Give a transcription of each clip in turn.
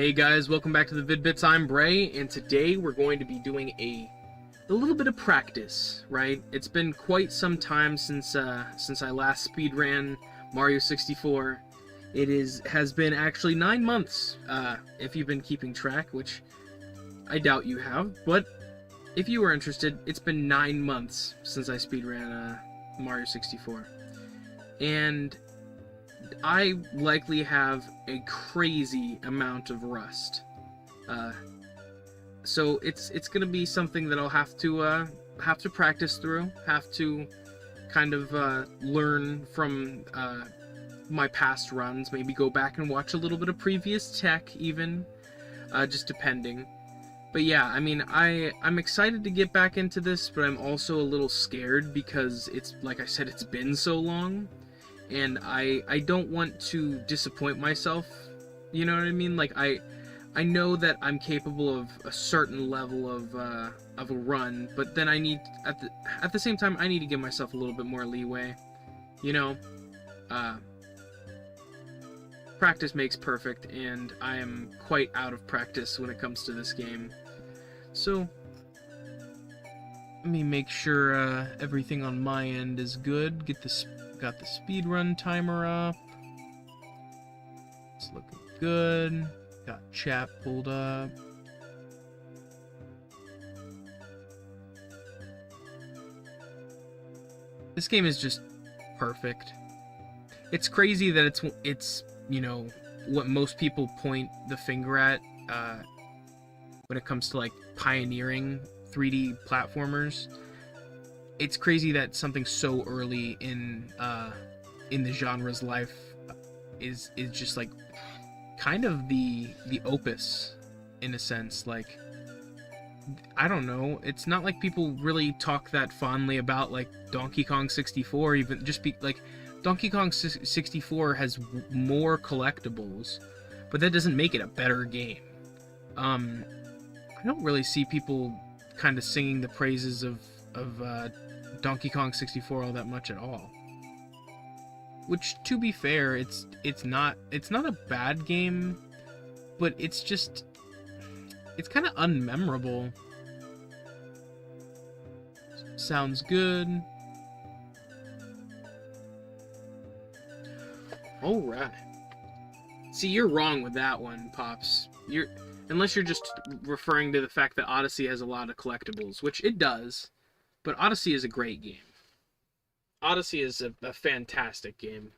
Hey guys, welcome back to the Vid-Bits. I'm Bray, and today we're going to be doing a little bit of practice, right? It's been quite some time since I last speedran Mario 64. Has been actually 9 months, if you've been keeping track, which I doubt you have, but if you were interested, it's been 9 months since I speedran Mario 64. And I likely have a crazy amount of rust. So it's gonna be something that I'll have to practice through, have to kind of learn from my past runs, maybe go back and watch a little bit of previous tech even, just depending. But yeah, I mean, I'm excited to get back into this, but I'm also a little scared because it's, like I said, it's been so long, and I don't want to disappoint myself, you know what I mean? Like, I know that I'm capable of a certain level of a run, but then I need, at the same time, I need to give myself a little bit more leeway, you know? Practice makes perfect, and I am quite out of practice when it comes to this game. So, let me make sure everything on my end is good. Got the speedrun timer up. It's looking good. Got chat pulled up. This game is just perfect. It's crazy that it's you know, what most people point the finger at when it comes to like pioneering 3D platformers. It's crazy that something so early in the genre's life is just like kind of the opus in a sense. Like, I don't know, it's not like people really talk that fondly about like Donkey Kong 64, even just be like, Donkey Kong 64 has more collectibles, but that doesn't make it a better game. I don't really see people kind of singing the praises of Donkey Kong 64 all that much at all. Which, to be fair, it's not a bad game, but it's kind of unmemorable. Sounds good. Alright. See, you're wrong with that one, Pops. Unless you're just referring to the fact that Odyssey has a lot of collectibles, which it does, but Odyssey is a great game. Odyssey is a fantastic game.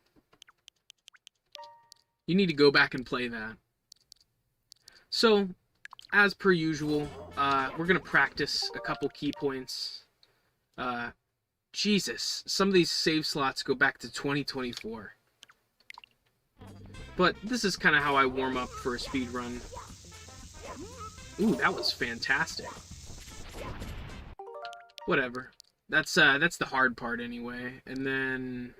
You need to go back and play that. So, as per usual, we're going to practice a couple key points. Jesus, some of these save slots go back to 2024. But this is kind of how I warm up for a speed run. Ooh, that was fantastic. Whatever. That's the hard part anyway. And then,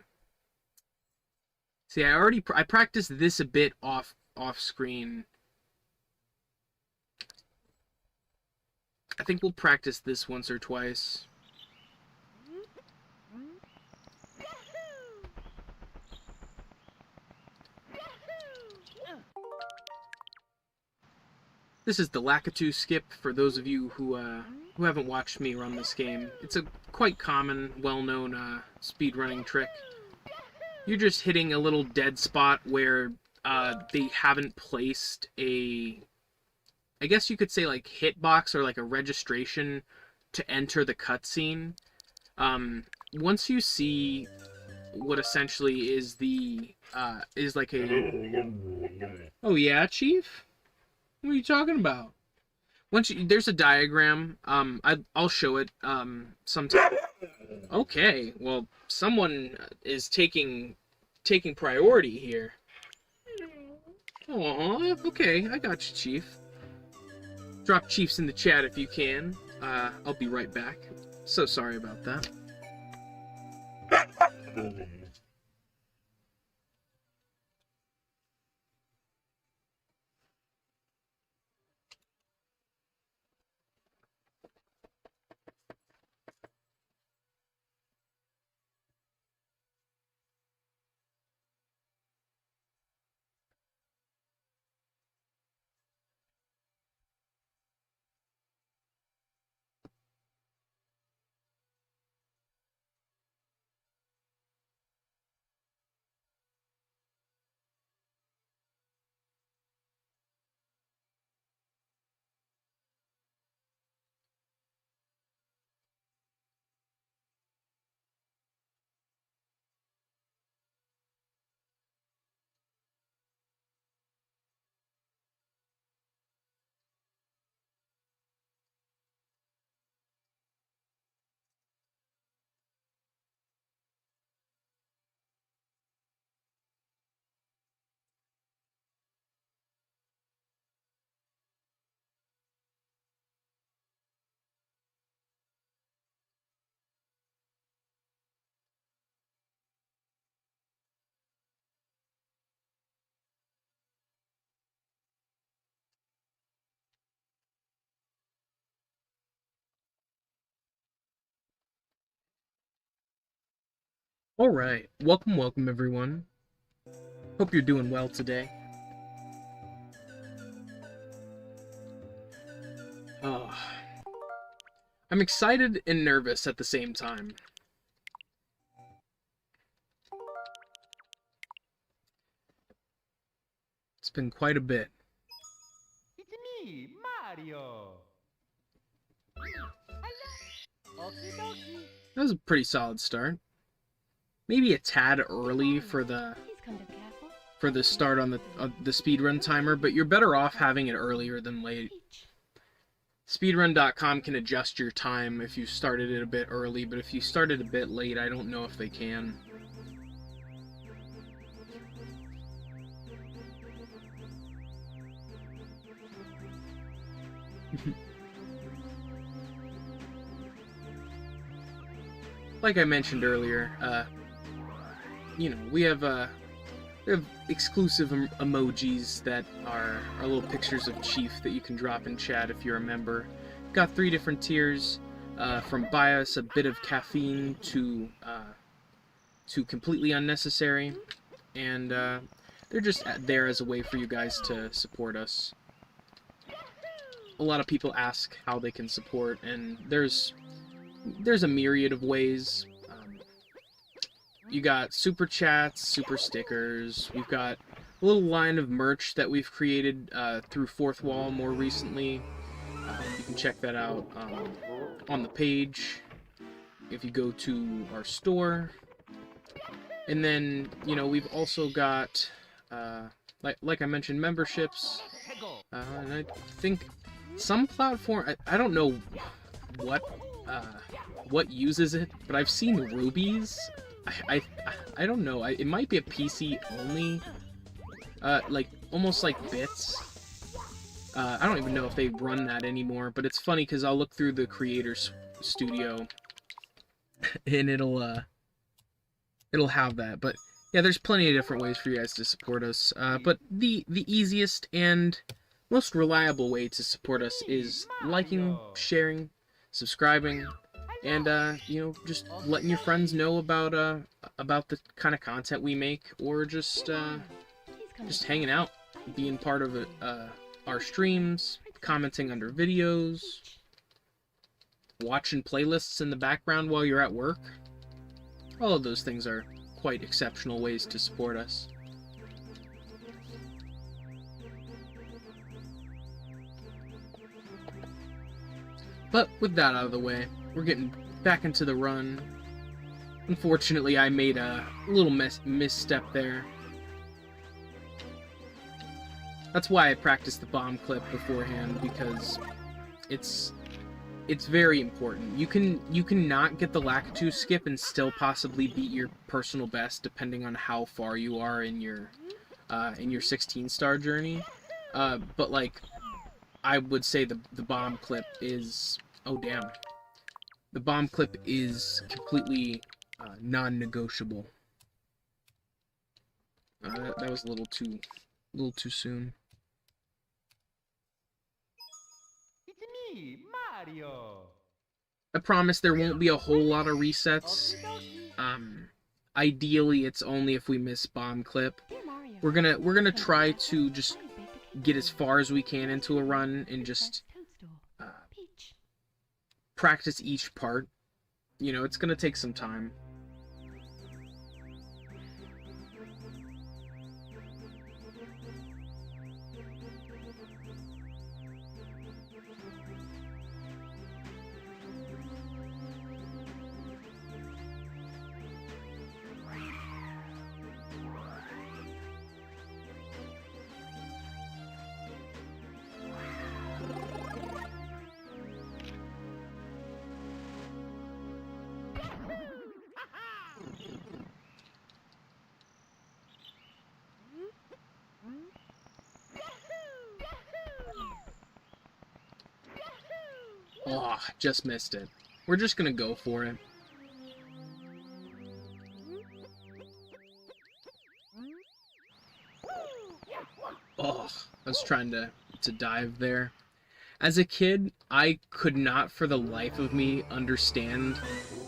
see, I practiced this a bit off screen. I think we'll practice this once or twice. This is the Lakitu skip for those of you who haven't watched me run this game. It's a quite common, well-known speedrunning trick. You're just hitting a little dead spot where they haven't placed a, I guess you could say, like, hitbox or like a registration to enter the cutscene. Once you see what essentially is is like a... Oh yeah, Chief? What are you talking about? There's a diagram. I'll show it sometime. Okay, well, someone is taking priority here. Oh, okay, I got you, Chief. Drop Chiefs in the chat if you can. I'll be right back. So sorry about that. Alright, welcome everyone. Hope you're doing well today. I'm excited and nervous at the same time. It's been quite a bit. It's me, Mario. That was a pretty solid start. Maybe a tad early for the start on the speedrun timer, but you're better off having it earlier than late. Speedrun.com can adjust your time if you started it a bit early, but if you started a bit late, I don't know if they can. Like I mentioned earlier, you know, we have exclusive emojis that are little pictures of Chief that you can drop in chat if you're a member. Got 3 different tiers, from buy us a bit of caffeine to completely unnecessary, and they're just there as a way for you guys to support us. A lot of people ask how they can support, and there's a myriad of ways. You got super chats, super stickers. We've got a little line of merch that we've created through Fourth Wall more recently. You can check that out on the page if you go to our store. And then, you know, we've also got, like I mentioned, memberships. And I think some platform, I don't know what uses it, but I've seen Rubies. I don't know. It might be a PC only, like almost like Bits. I don't even know if they run that anymore, but it's funny because I'll look through the creators studio and it'll have that. But yeah, there's plenty of different ways for you guys to support us. But the easiest and most reliable way to support us is liking, sharing, subscribing, and you know, just letting your friends know about the kind of content we make, or just hanging out, being part of our streams, commenting under videos, watching playlists in the background while you're at work. All of those things are quite exceptional ways to support us. But with that out of the way, we're getting back into the run. Unfortunately, I made a little misstep there. That's why I practiced the bomb clip beforehand, because it's very important. You can not get the Lakitu skip and still possibly beat your personal best depending on how far you are in your 16-star journey. But like, I would say the bomb clip is, oh damn, the bomb clip is completely non-negotiable. That was a little too soon. It's me, Mario. I promise there won't be a whole lot of resets. Ideally, it's only if we miss bomb clip. We're gonna try to just get as far as we can into a run and just practice each part. You know, it's gonna take some time. Oh, just missed it. We're just gonna go for it. Oh, I was trying to dive there. As a kid, I could not for the life of me understand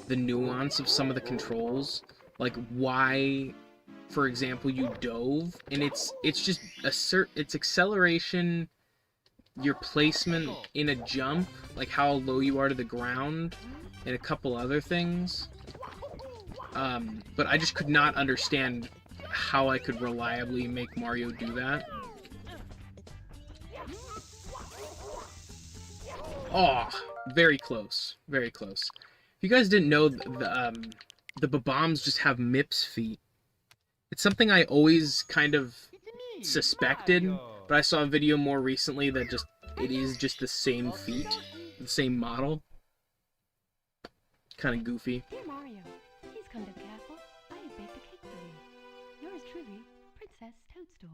the nuance of some of the controls. like why, for example, you dove, and it's just it's acceleration, your placement in a jump, like how low you are to the ground, and a couple other things. But I just could not understand how I could reliably make Mario do that. Oh, very close, very close. If you guys didn't know, the Bob-ombs just have Mips feet. It's something I always kind of suspected, but I saw a video more recently that it is just the same feet, the same model. Kind of goofy. Dear Mario, please come to the castle. I have baked a cake for you. Yours truly, Princess Toadstool.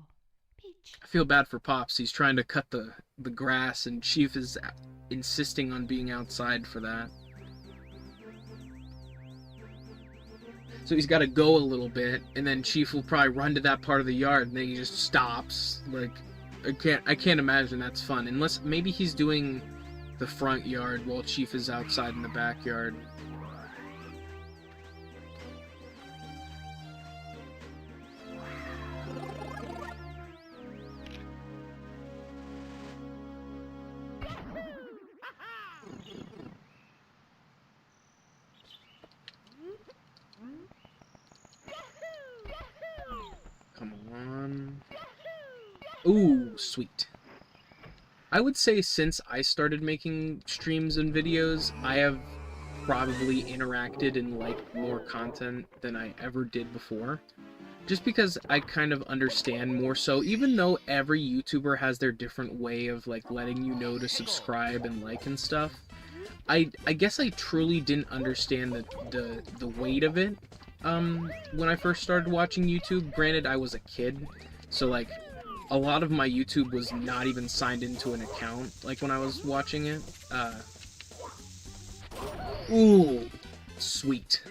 Peach. I feel bad for Pops. He's trying to cut the grass, and Chief is insisting on being outside for that. So he's got to go a little bit, and then Chief will probably run to that part of the yard, and then he just stops. Like, I can't imagine that's fun. Unless maybe he's doing the front yard while Chief is outside in the backyard. Come on. Ooh, sweet. I would say since I started making streams and videos, I have probably interacted and liked more content than I ever did before. Just because I kind of understand more so, even though every YouTuber has their different way of like letting you know to subscribe and like and stuff, I guess I truly didn't understand the weight of it when I first started watching YouTube. Granted, I was a kid, so like a lot of my YouTube was not even signed into an account like when I was watching it. Ooh, sweet.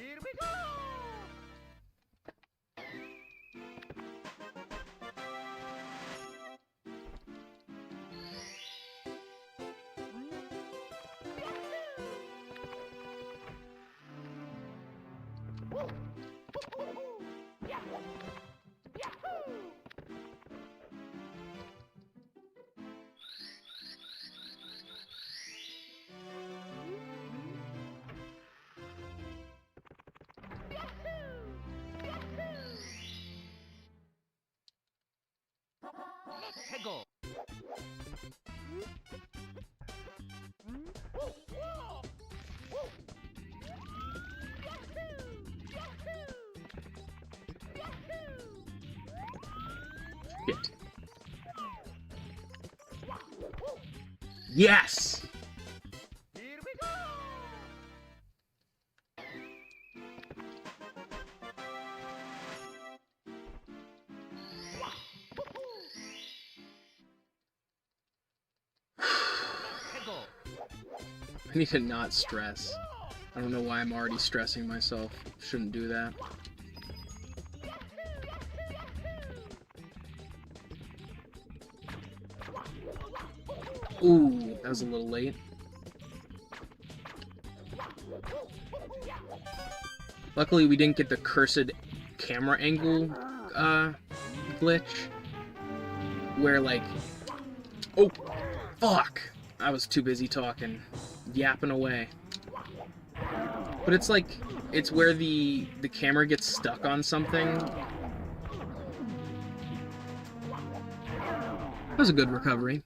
Go. Shit. Yes! Here we go. I need to not stress. I don't know why I'm already stressing myself. Shouldn't do that. Ooh, that was a little late. Luckily, we didn't get the cursed camera angle glitch. Where, like... Oh, fuck! I was too busy talking. Yapping away. But it's like... It's where the camera gets stuck on something. That was a good recovery.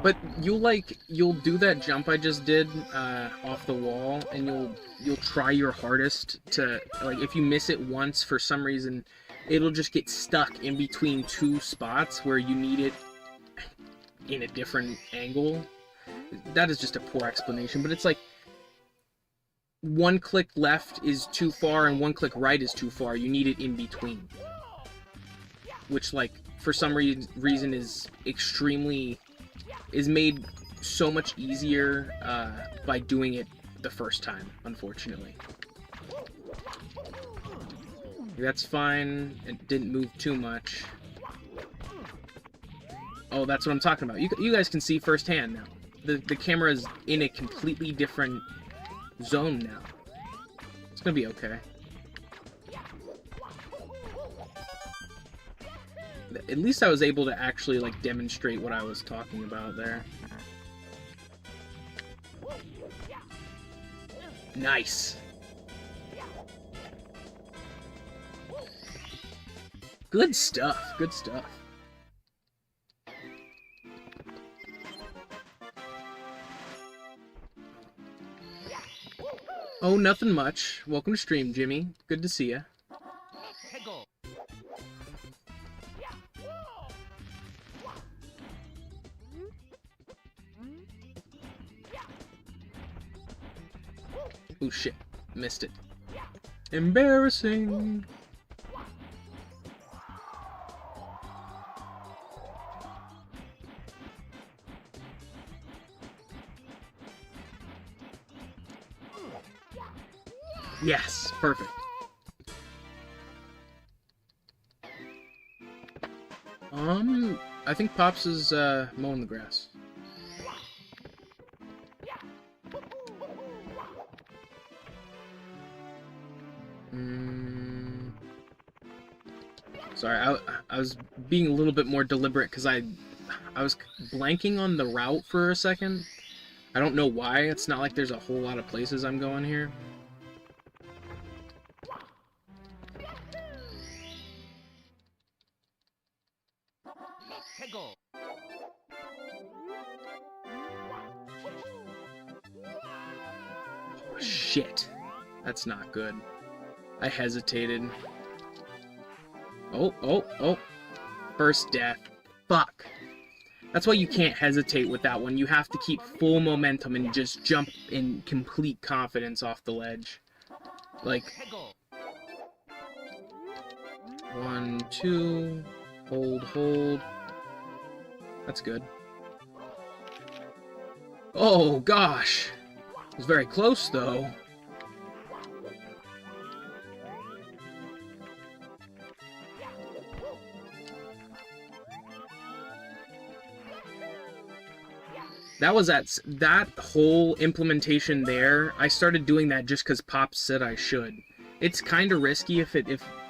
But you'll do that jump I just did off the wall, and you'll try your hardest to, like, if you miss it once for some reason, it'll just get stuck in between two spots where you need it in a different angle. That is just a poor explanation, but it's like one click left is too far and one click right is too far. You need it in between, which, like, for some reason is made so much easier by doing it the first time, unfortunately. That's fine. It didn't move too much. Oh, that's what I'm talking about. You guys can see firsthand now. The camera is in a completely different zone now. It's gonna be okay. At least I was able to actually, like, demonstrate what I was talking about there. Nice. Good stuff. Good stuff. Oh, nothing much. Welcome to stream, Jimmy. Good to see ya. 해고. Oh shit, missed it. Embarrassing. Yes, perfect. I think Pops is mowing the grass. Sorry, I was being a little bit more deliberate because I was blanking on the route for a second. I don't know why. It's not like there's a whole lot of places I'm going here. 해고. Oh, shit. That's not good. I hesitated. Oh. First death. Fuck. That's why you can't hesitate with that one. You have to keep full momentum and just jump in complete confidence off the ledge. Like, 해고. 1, 2, hold. That's good. Oh, gosh. It was very close, though. That whole implementation there, I started doing that just because Pop said I should. It's kind of risky if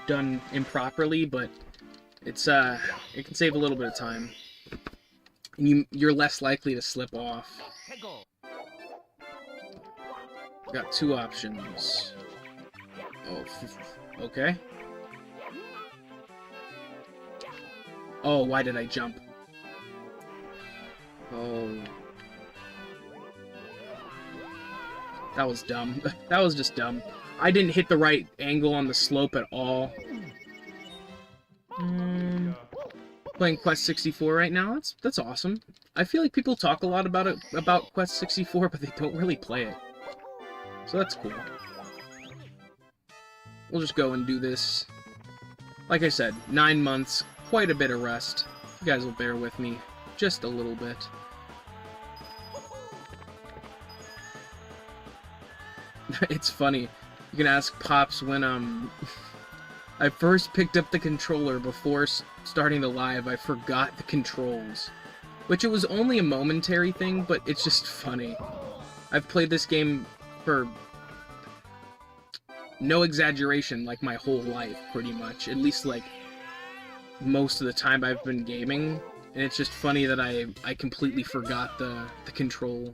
done improperly, but it's it can save a little bit of time. And you're less likely to slip off. 해고. Got two options. Oh, okay. Oh, why did I jump? Oh. That was dumb. That was just dumb. I didn't hit the right angle on the slope at all. Playing Quest 64 right now. That's awesome. I feel like people talk a lot about Quest 64, but they don't really play it. So that's cool. We'll just go and do this. Like I said, 9 months, quite a bit of rest. You guys will bear with me just a little bit. It's funny. You can ask Pops when I first picked up the controller before starting the live. I forgot the controls, which it was only a momentary thing, but it's just funny. I've played this game for no exaggeration, like my whole life, pretty much. At least like most of the time I've been gaming, and it's just funny that I completely forgot the control.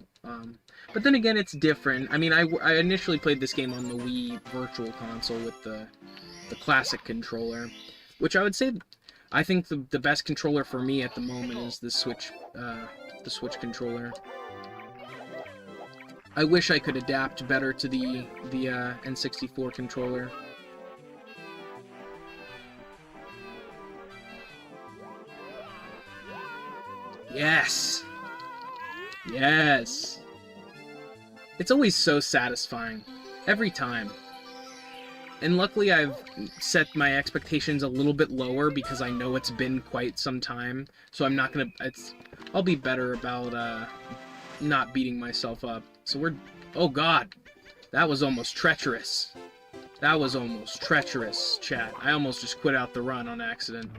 But then again, it's different. I mean, I initially played this game on the Wii Virtual Console with the classic controller, which I would say, I think the best controller for me at the moment is the Switch controller. I wish I could adapt better to the N64 controller. Yes! Yes! It's always so satisfying. Every time. And luckily I've set my expectations a little bit lower because I know it's been quite some time. So I'm not gonna... I'll be better about not beating myself up. So we're... Oh god! That was almost treacherous. That was almost treacherous, chat. I almost just quit out the run on accident.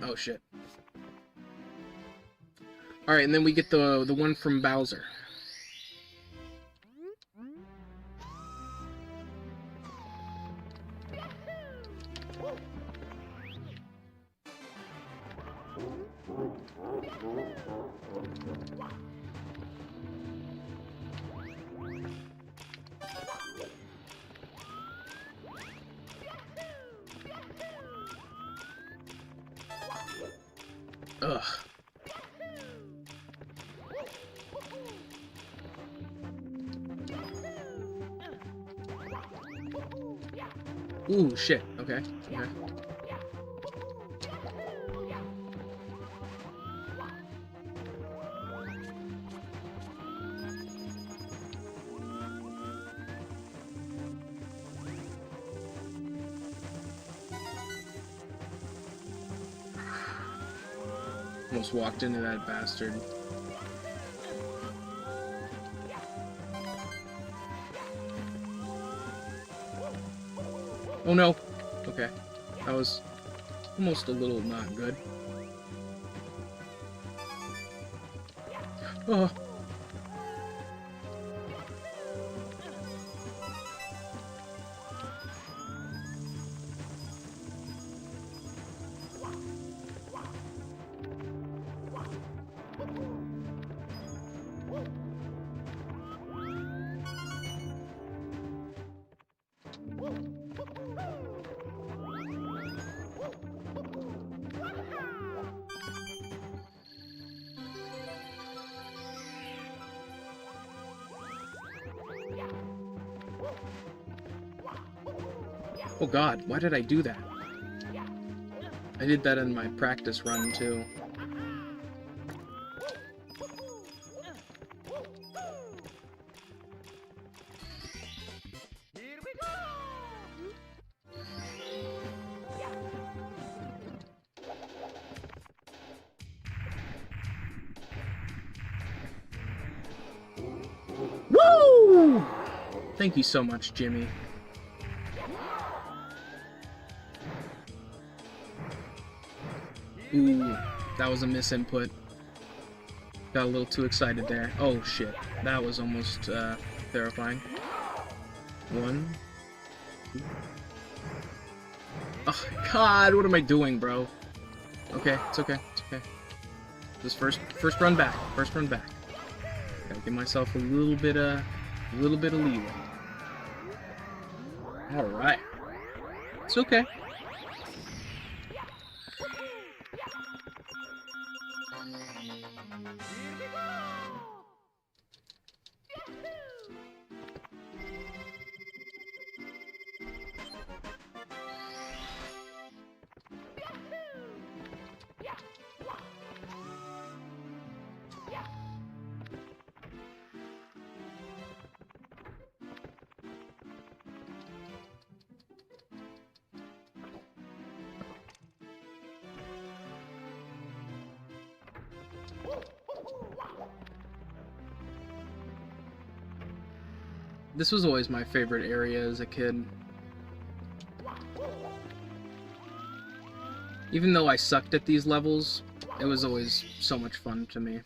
Oh shit. Alright, and then we get the one from Bowser. Ugh. Ooh, shit. Okay. Okay. Almost walked into that bastard. Oh no! Okay. That was almost a little not good. Oh! Oh god, why did I do that? I did that in my practice run too. Woo! Thank you so much, Jimmy. Ooh, that was a misinput. Got a little too excited there. Oh shit, that was almost terrifying. 1, 2. Oh god, what am I doing, bro? Okay, it's okay, it's okay. This first run back, Gotta give myself a little bit of leeway. All right, it's okay. This was always my favorite area as a kid. Even though I sucked at these levels, it was always so much fun to me.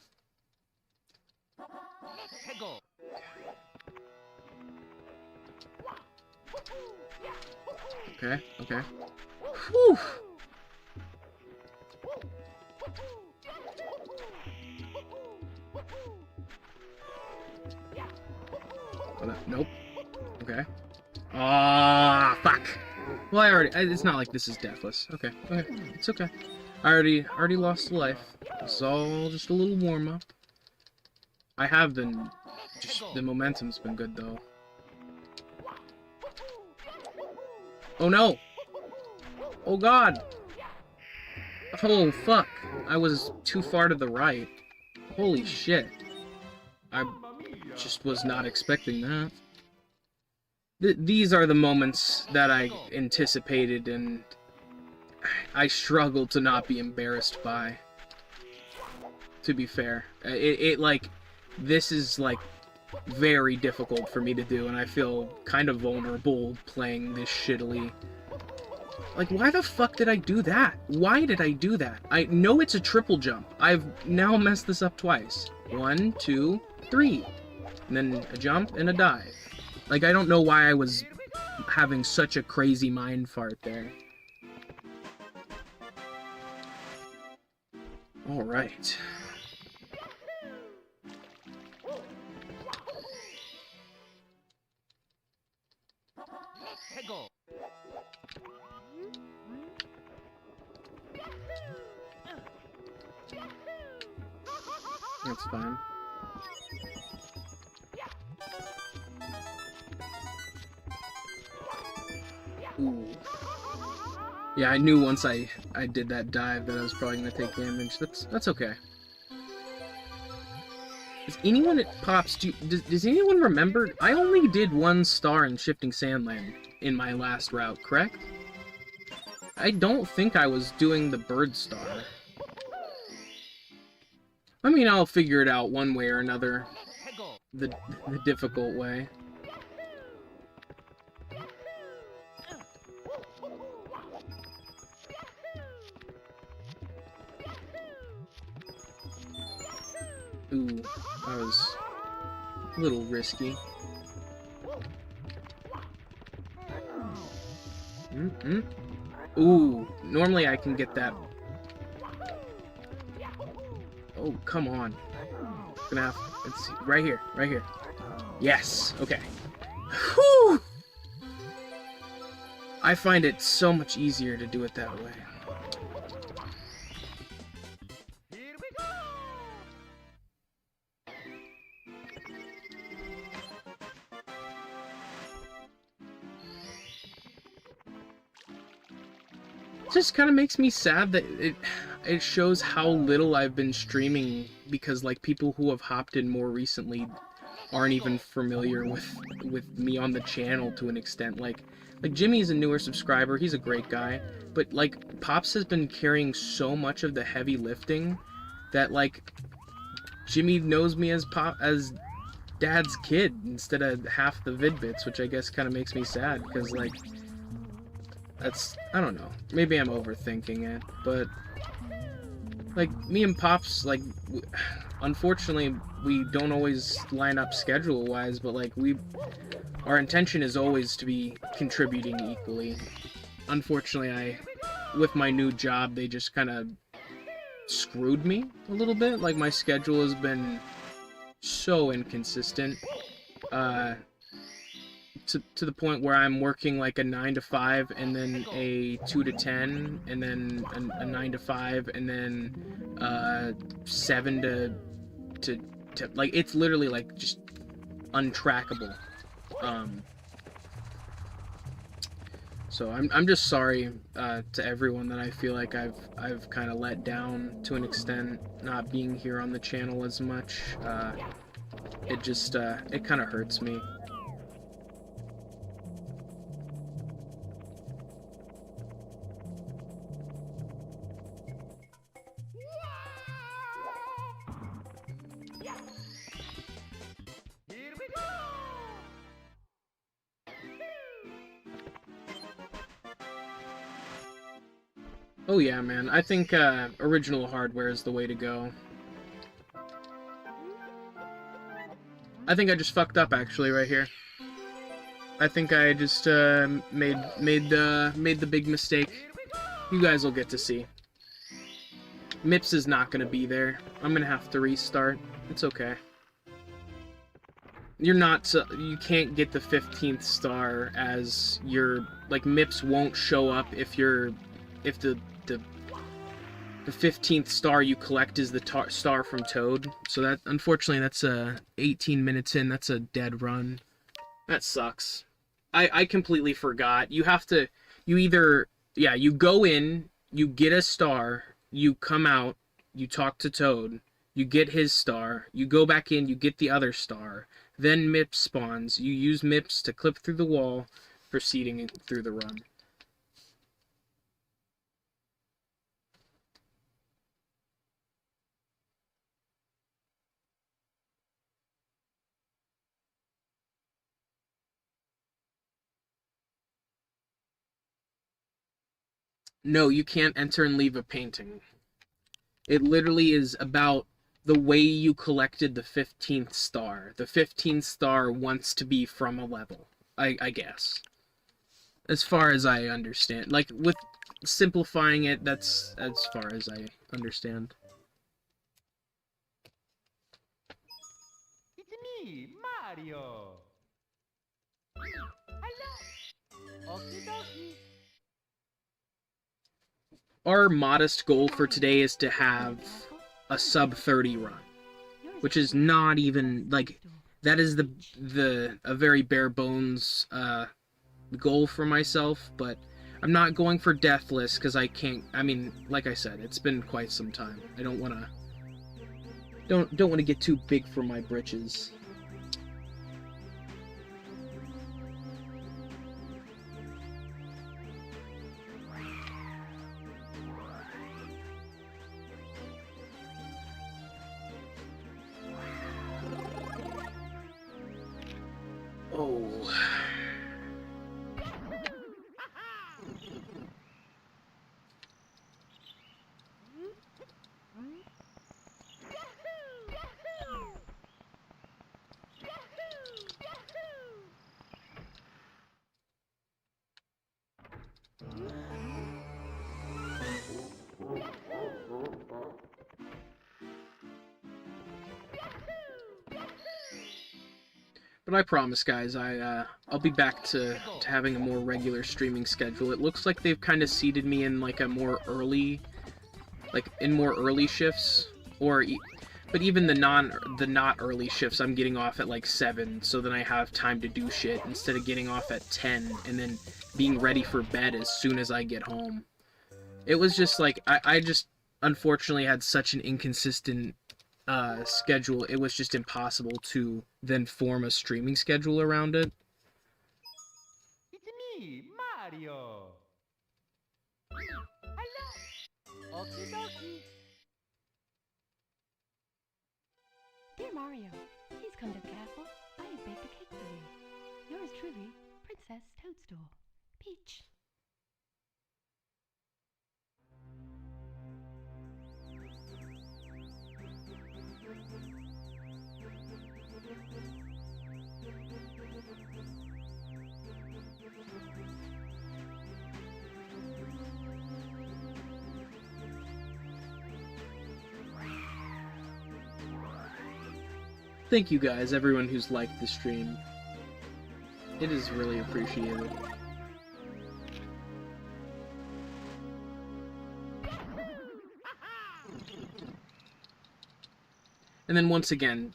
Okay, okay. Whew! Nope. Okay. Ah, fuck. Well, it's not like this is deathless. Okay, okay, it's okay. I already lost a life. It's all just a little warm up. I have been, the momentum's been good though. Oh no! Oh god! Oh fuck! I was too far to the right. Holy shit. I just was not expecting that. These are the moments that I anticipated and I struggle to not be embarrassed by. To be fair. Like, this is like very difficult for me to do and I feel kind of vulnerable playing this shittily. Like, why the fuck did I do that? Why did I do that? I know it's a triple jump. I've now messed this up twice. 1, 2, 3. And then a jump and a dive. Like, I don't know why I was having such a crazy mind fart there. All right. Hegel. That's fine. Ooh. Yeah, I knew once I did that dive that I was probably gonna take damage. That's okay. Does anyone at Pops does anyone remember? I only did 1 star in Shifting Sandland in my last route, correct? I don't think I was doing the bird star. I mean, I'll figure it out one way or another. The difficult way. Ooh, that was a little risky. Ooh, normally I can get that. Oh, come on. Gonna have, let's see, right here, right here. Yes, okay. Whew! I find it so much easier to do it that way. Just kind of makes me sad that it shows how little I've been streaming, because like people who have hopped in more recently aren't even familiar with me on the channel to an extent. Like Jimmy's a newer subscriber, he's a great guy, but like Pops has been carrying so much of the heavy lifting that like Jimmy knows me as Dad's kid instead of half the Vid-Bits, which I guess kind of makes me sad, because like that's, I don't know, maybe I'm overthinking it, but like me and Pops, like unfortunately we don't always line up schedule wise, but like our intention is always to be contributing equally. Unfortunately, with my new job, they just kind of screwed me a little bit. Like my schedule has been so inconsistent, to the point where I'm working like a 9 to 5 and then a 2 to 10 and then a 9 to 5 and then 7 to like, it's literally like just untrackable. So I'm just sorry to everyone that I feel like I've kind of let down to an extent, not being here on the channel as much. It just it kind of hurts me. Oh yeah, man. I think original hardware is the way to go. I think I just fucked up actually right here. I think I just made the big mistake. You guys will get to see. Mips is not gonna be there. I'm gonna have to restart. It's okay. You're not, you can't get the 15th star as your, like, Mips won't show up if the 15th star you collect is the star from Toad. So that, unfortunately, that's 18 minutes in. That's a dead run. That sucks. I completely forgot. You have to, you either, yeah, you go in, you get a star, you come out, you talk to Toad, you get his star, you go back in, you get the other star, then Mips spawns. You use Mips to clip through the wall, proceeding through the run. No, you can't enter and leave a painting. It literally is about the way you collected the 15th star. The 15th star wants to be from a level, I guess. As far as I understand. Like, with simplifying it, that's as far as I understand. me, Mario. Hello. Okie dokie. Our modest goal for today is to have a sub 30 run, which is not even like that is a very bare bones goal for myself, but I'm not going for deathless because I can't. I mean, like I said, it's been quite some time. I don't want to get too big for my britches. Oh. But I promise, guys, I'll be back to having a more regular streaming schedule. It looks like they've kind of seated me in like a more early, like in more early shifts, but even the not early shifts, I'm getting off at like 7, so then I have time to do shit instead of getting off at 10 and then being ready for bed as soon as I get home. It was just like I just unfortunately had such an inconsistent schedule. It was just impossible to then form a streaming schedule around it. It's me, Mario. Hello. Okie dokie. Dear Mario, please come to the castle. I have baked a cake for you. Yours truly, Princess Toadstool. Peach. Thank you guys, everyone who's liked the stream. It is really appreciated. And then once again,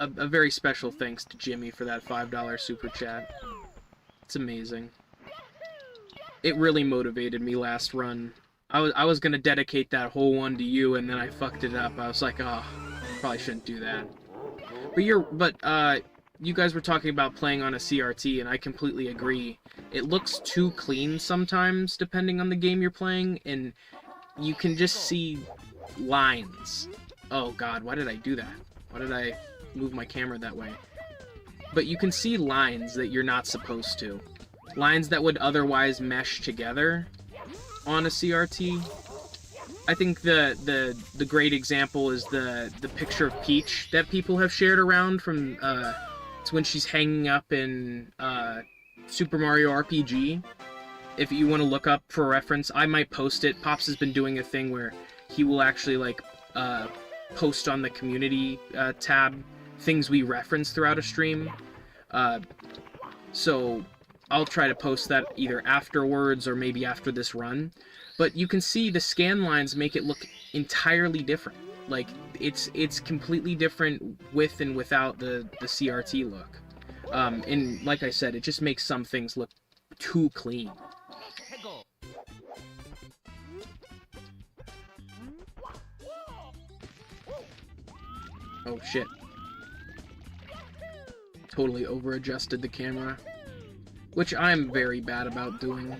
a very special thanks to Jimmy for that $5 super chat. It's amazing. It really motivated me last run. I was gonna dedicate that whole one to you, and then I fucked it up. I was like, oh, probably shouldn't do that. But you guys were talking about playing on a CRT, and I completely agree. It looks too clean sometimes, depending on the game you're playing, and you can just see lines. Oh god, why did I do that? Why did I move my camera that way? But you can see lines that you're not supposed to. Lines that would otherwise mesh together on a CRT. I think the great example is the picture of Peach that people have shared around from it's when she's hanging up in Super Mario RPG. If you want to look up for reference, I might post it. Pops has been doing a thing where he will actually like post on the community tab things we reference throughout a stream. So I'll try to post that either afterwards or maybe after this run. But you can see the scan lines make it look entirely different. Like, it's completely different with and without the CRT look. And like I said, it just makes some things look too clean. Oh shit. Totally over-adjusted the camera. Which I'm very bad about doing.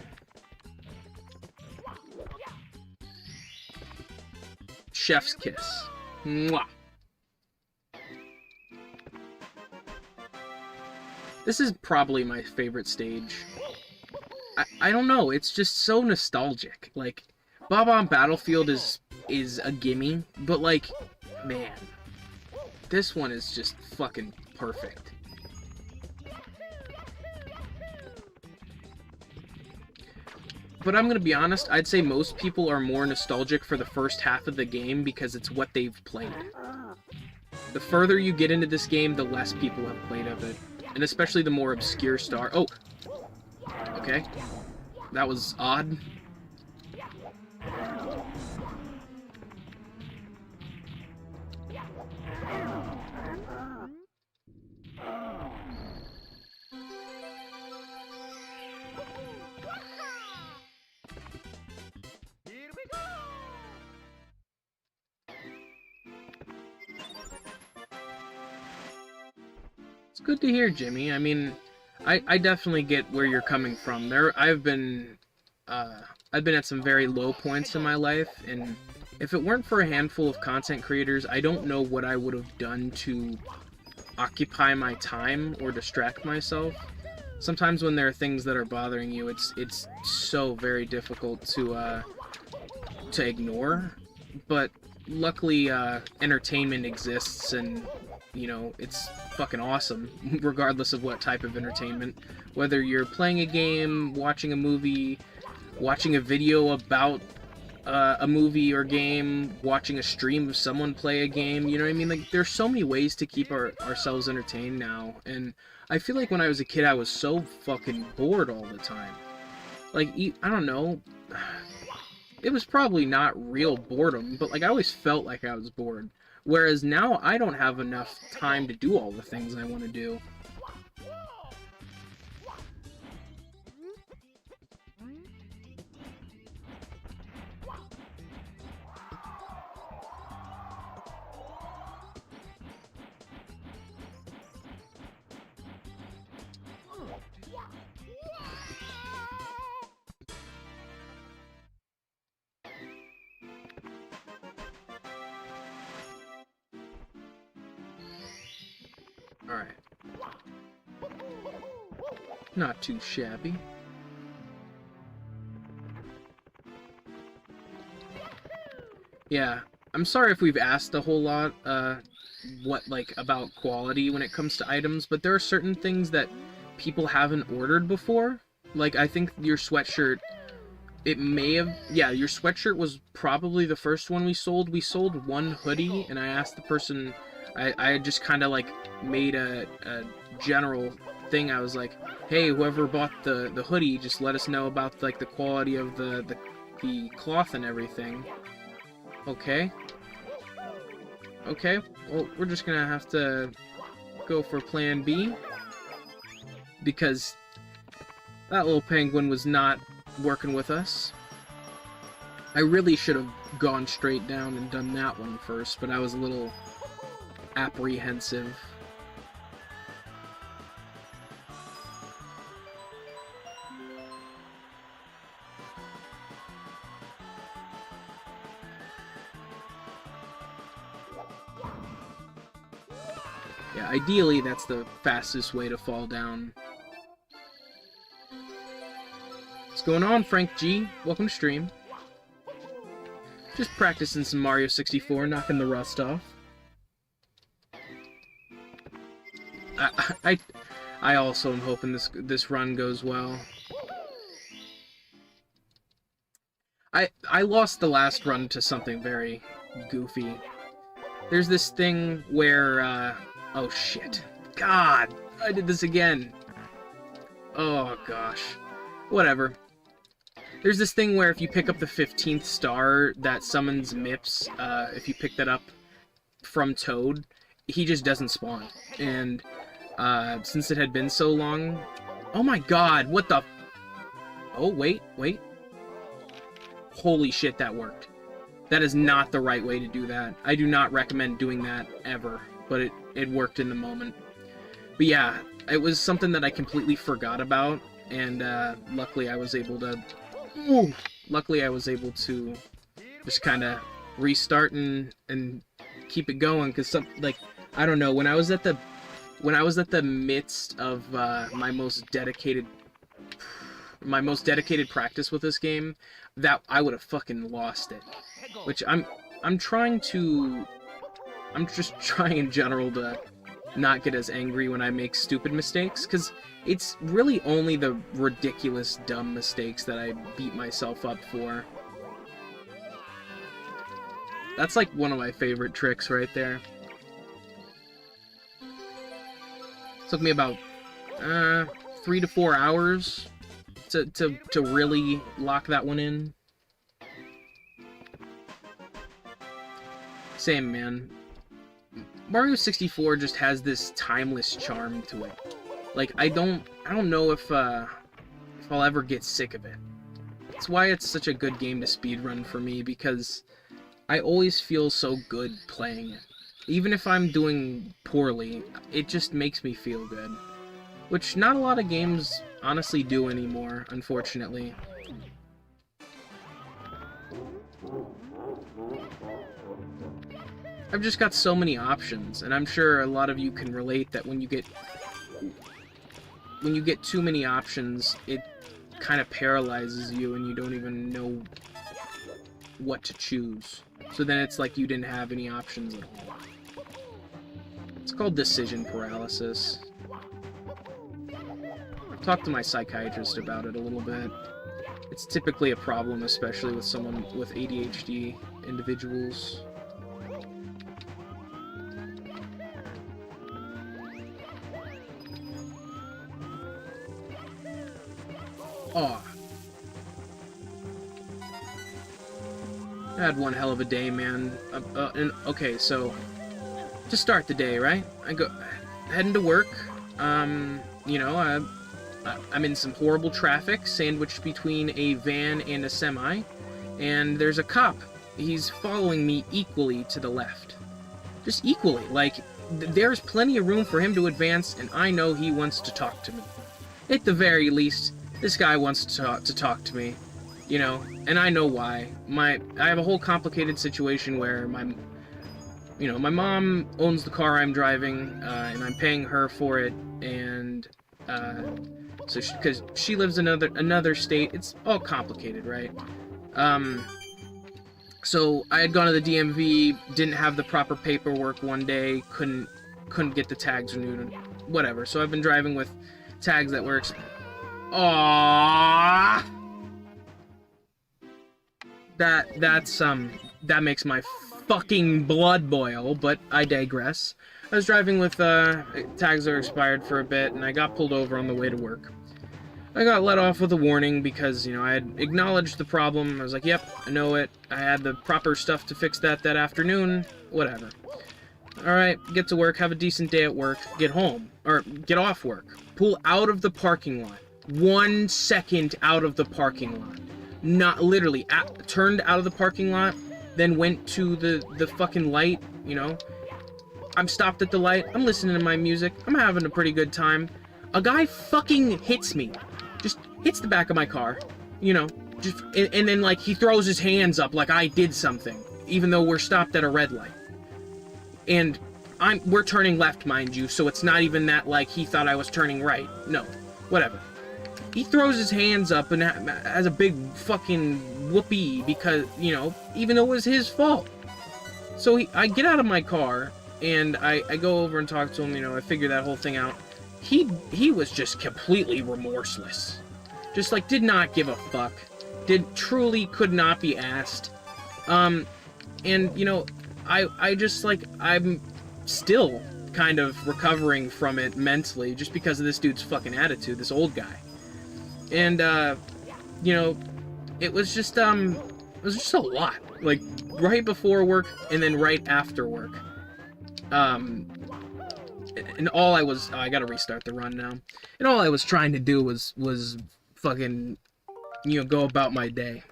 Chef's kiss. Mwah. This is probably my favorite stage. I don't know, it's just so nostalgic. Like, Bob-omb Battlefield is a gimme, but like, man, this one is just fucking perfect. But I'm gonna be honest, I'd say most people are more nostalgic for the first half of the game because it's what they've played. The further you get into this game, the less people have played of it. And especially the more obscure star... Oh! Okay. That was odd. Here we go! It's good to hear, Jimmy. I mean, I definitely get where you're coming from. I've been at some very low points in my life, and if it weren't for a handful of content creators, I don't know what I would have done to occupy my time or distract myself. Sometimes when there are things that are bothering you, it's so very difficult to ignore. But luckily, entertainment exists, and you know, it's fucking awesome, regardless of what type of entertainment. Whether you're playing a game, watching a movie, watching a video about a movie or game, watching a stream of someone play a game, you know what I mean? Like, there's so many ways to keep ourselves entertained now, and I feel like when I was a kid, I was so fucking bored all the time. Like, I don't know, it was probably not real boredom, but like, I always felt like I was bored. Whereas now, I don't have enough time to do all the things I want to do. Alright. Not too shabby. Yeah, I'm sorry if we've asked a whole lot, about quality when it comes to items, but there are certain things that people haven't ordered before. Like, I think your sweatshirt, it may have... Yeah, your sweatshirt was probably the first one we sold. We sold one hoodie, and I asked the person... I just kind of, like, made a general thing. I was like, hey, whoever bought the hoodie, just let us know about, like, the quality of the cloth and everything. Okay. Okay, well, we're just gonna have to go for plan B. Because that little penguin was not working with us. I really should have gone straight down and done that one first, but I was a little... apprehensive. Yeah, ideally that's the fastest way to fall down. What's going on, Frank G? Welcome to stream. Just practicing some Mario 64, knocking the rust off. I also am hoping this run goes well. I lost the last run to something very goofy. There's this thing where, oh shit. God! I did this again! Oh gosh. Whatever. There's this thing where if you pick up the 15th star that summons Mips, if you pick that up from Toad, he just doesn't spawn. And, since it had been so long... Oh my god, what the... Oh, wait. Holy shit, that worked. That is not the right way to do that. I do not recommend doing that ever, but it worked in the moment. But yeah, it was something that I completely forgot about, and luckily I was able to... Luckily I was able to just kind of restart and keep it going, because I don't know, when I was at the midst of my most dedicated practice with this game, that I would have fucking lost it. Which I'm just trying in general to not get as angry when I make stupid mistakes, because it's really only the ridiculous, dumb mistakes that I beat myself up for. That's like one of my favorite tricks right there. Took me about 3 to 4 hours to really lock that one in. Same, man. Mario 64 just has this timeless charm to it. Like, I don't know if I'll ever get sick of it. That's why it's such a good game to speedrun for me, because I always feel so good playing it. Even if I'm doing poorly, it just makes me feel good. Which not a lot of games honestly do anymore, unfortunately. I've just got so many options, and I'm sure a lot of you can relate that when you get too many options, it kind of paralyzes you and you don't even know what to choose. So then it's like you didn't have any options at all. It's called decision paralysis. I've talked to my psychiatrist about it a little bit. It's typically a problem, especially with someone with ADHD individuals. Oh. I had one hell of a day, man. Okay, so to start the day, right? I go heading to work. You know, I'm in some horrible traffic, sandwiched between a van and a semi, and there's a cop. He's following me equally to the left. Just equally. Like, there's plenty of room for him to advance, and I know he wants to talk to me. At the very least, this guy wants to talk to me, you know, and I know why. I have a whole complicated situation where my mom owns the car I'm driving, and I'm paying her for it, and so because she lives in another state, it's all complicated, right? So I had gone to the DMV, didn't have the proper paperwork one day, couldn't get the tags renewed, whatever. So I've been driving with tags that were Aww. That makes my fucking blood boil, but I digress. I was driving with tags that were expired for a bit, and I got pulled over on the way to work. I got let off with a warning because, you know, I had acknowledged the problem. I was like, yep, I know it. I had the proper stuff to fix that afternoon. Whatever. Alright, get to work, have a decent day at work, get home. Or, get off work. Pull out of the parking lot. 1 second out of the parking lot. Not literally, turned out of the parking lot, then went to the fucking light, you know. I'm stopped at the light, I'm listening to my music, I'm having a pretty good time. A guy fucking hits me. Just hits the back of my car, you know. Just and then, like, he throws his hands up like I did something, even though we're stopped at a red light. And we're turning left, mind you, so it's not even that, like, he thought I was turning right. No, whatever. He throws his hands up and has a big fucking whoopee because, you know, even though it was his fault. So I get out of my car, and I go over and talk to him, you know, I figure that whole thing out. He was just completely remorseless. Just, like, did not give a fuck. Truly could not be asked. And, you know, I just, like, I'm still kind of recovering from it mentally just because of this dude's fucking attitude, this old guy. And, you know, it was just a lot. Like, right before work and then right after work. And all I was... Oh, I gotta restart the run now. And all I was trying to do was fucking, you know, go about my day.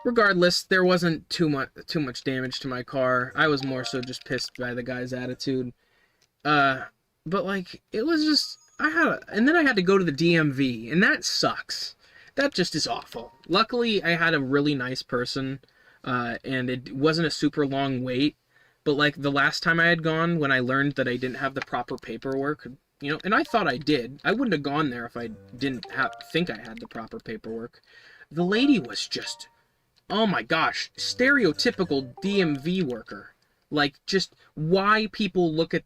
Regardless, there wasn't too much damage to my car. I was more so just pissed by the guy's attitude. But, like, it was just... and then I had to go to the DMV, and that sucks. That just is awful. Luckily, I had a really nice person, and it wasn't a super long wait. But, like, the last time I had gone, when I learned that I didn't have the proper paperwork, you know, and I thought I did. I wouldn't have gone there if I didn't think I had the proper paperwork. The lady was just, oh my gosh, stereotypical DMV worker. Like, just why people look at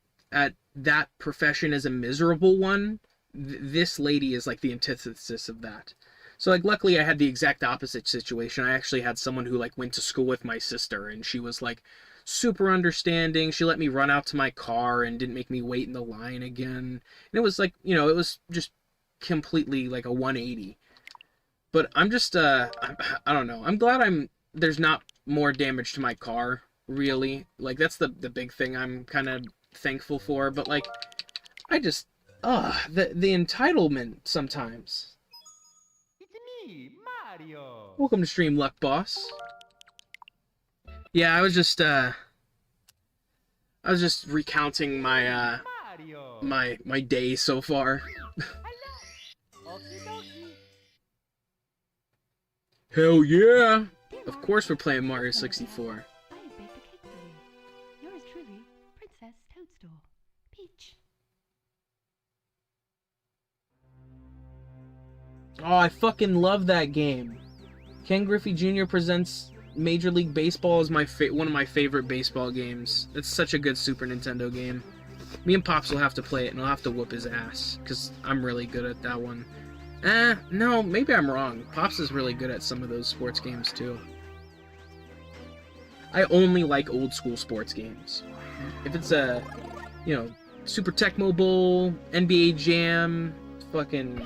that profession as a miserable one, this lady is like the antithesis of that. So, like, luckily I had the exact opposite situation. I actually had someone who, like, went to school with my sister, and she was, like, super understanding. She let me run out to my car and didn't make me wait in the line again. And it was like, you know, it was just completely like a 180. But I'm just, I don't know. I'm glad there's not more damage to my car, really. Like, that's the big thing I'm kind of thankful for. But, like, I just, the entitlement sometimes. It's me, Mario. Welcome to stream, Luck Boss. Yeah, I was just recounting my, Mario. my day so far. Okie dokie. Hell yeah! Dear Of Mario, course we're playing Mario welcome, 64. I have baked a cake for you. Yours truly, Princess Toadstool. Peach. Oh, I fucking love that game. Ken Griffey Jr. presents Major League Baseball is one of my favorite baseball games. It's such a good Super Nintendo game. Me and Pops will have to play it, and I'll have to whoop his ass, because I'm really good at that one. No, maybe I'm wrong. Pops is really good at some of those sports games, too. I only like old school sports games. If it's a, you know, Super Tecmo Bowl, NBA Jam, fucking,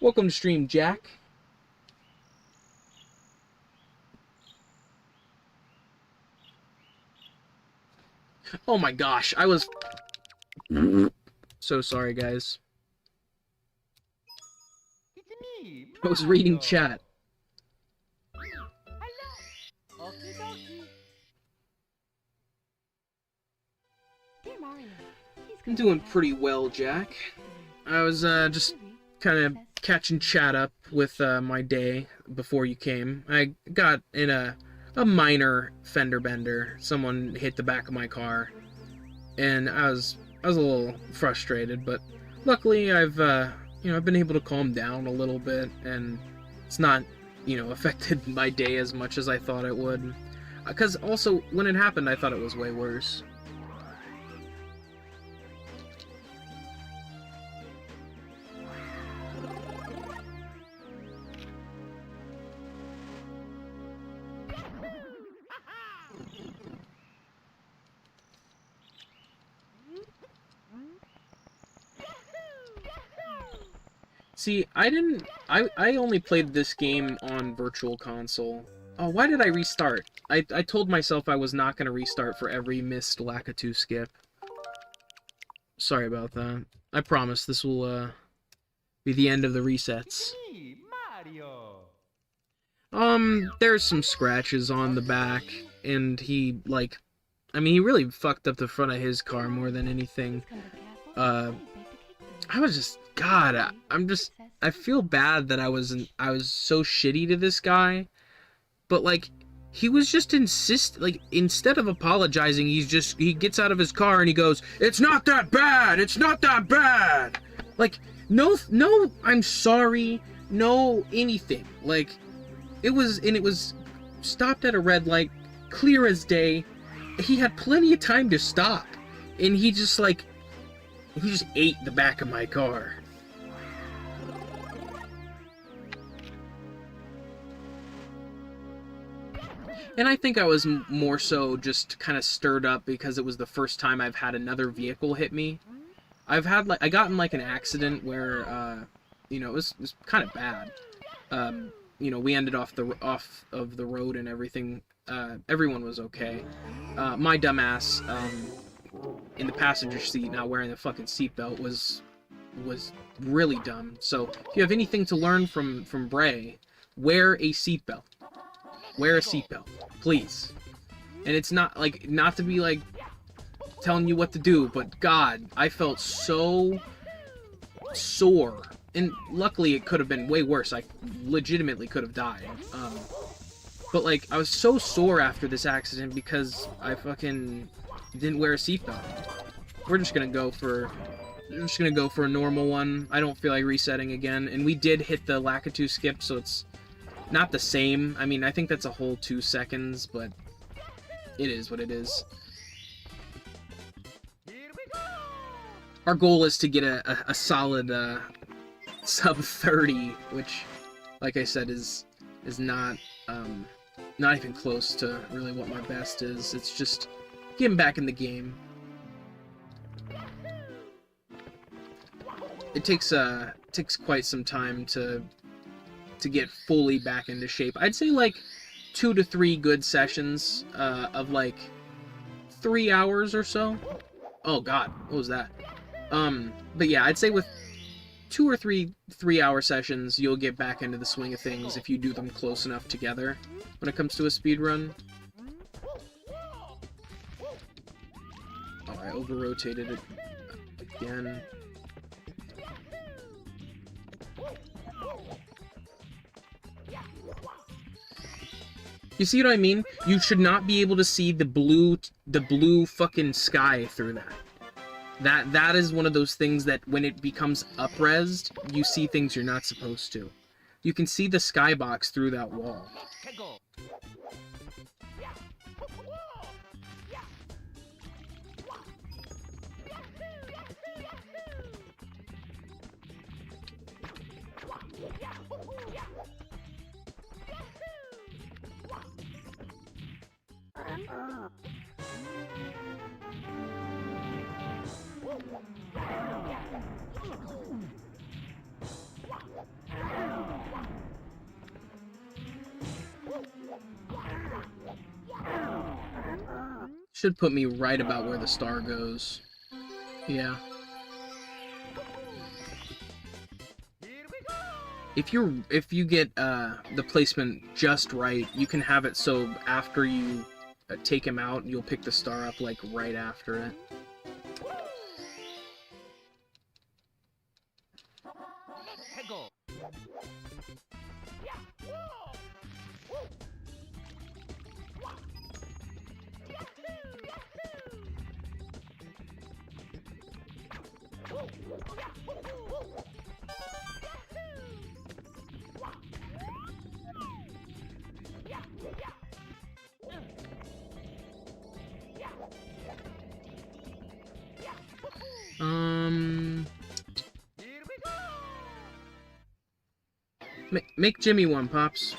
welcome to stream, Jack. Oh my gosh, I was... So sorry, guys. It's me, I was reading Mario. chat. Okie dokie. Dear Mario, please I'm come doing to the pretty castle. well, Jack. I was, just kind of catching chat up with, my day before you came. I got in a minor fender bender. Someone hit the back of my car. And I was a little frustrated, but luckily I've been able to calm down a little bit, and it's not, affected my day as much as I thought it would. Because also, when it happened, I thought it was way worse. See, I only played this game on Virtual Console. Oh, why did I restart? I told myself I was not going to restart for every missed Lakitu skip. Sorry about that. I promise this will, be the end of the resets. It's me, Mario. There's some scratches on the back, and he really fucked up the front of his car more than anything. I was just, God, I feel bad that I was so shitty to this guy, but he was just instead of apologizing, he gets out of his car and he goes, "It's not that bad, it's not that bad." No, I'm sorry, no anything. It was stopped at a red light, clear as day. He had plenty of time to stop, and he just ate the back of my car. And I think I was more so just kind of stirred up because it was the first time I've had another vehicle hit me. I got in an accident where, it was kind of bad. We ended off of the road and everything. Everyone was okay. My dumbass, in the passenger seat, not wearing the fucking seatbelt was really dumb. So if you have anything to learn from Bray, wear a seatbelt. Wear a seatbelt, please. And it's not to be telling you what to do, but God, I felt so sore. And luckily it could have been way worse. I legitimately could have died. But I was so sore after this accident because I fucking didn't wear a seatbelt. We're just gonna go for a normal one. I don't feel like resetting again. And we did hit the Lakitu skip, so it's not the same. I mean, I think that's a whole 2 seconds, but it is what it is. Here we go. Our goal is to get a solid sub 30, which, like I said, is is not even close to really what my best is. It's just getting back in the game. It takes quite some time to get fully back into shape. I'd say like 2 to 3 good sessions of like 3 hours or so. Oh god, what was that? But yeah, I'd say with 2 or 3 3-hour sessions, you'll get back into the swing of things if you do them close enough together when it comes to a speedrun. Oh, I over-rotated it again. You see what I mean? You should not be able to see the blue fucking sky through that. That is one of those things that when it becomes up-resed, you see things you're not supposed to. You can see the skybox through that wall. Should put me right about where the star goes. Yeah. If you get the placement just right, you can have it so after you take him out, you'll pick the star up like right after it. Make Jimmy one, Pops.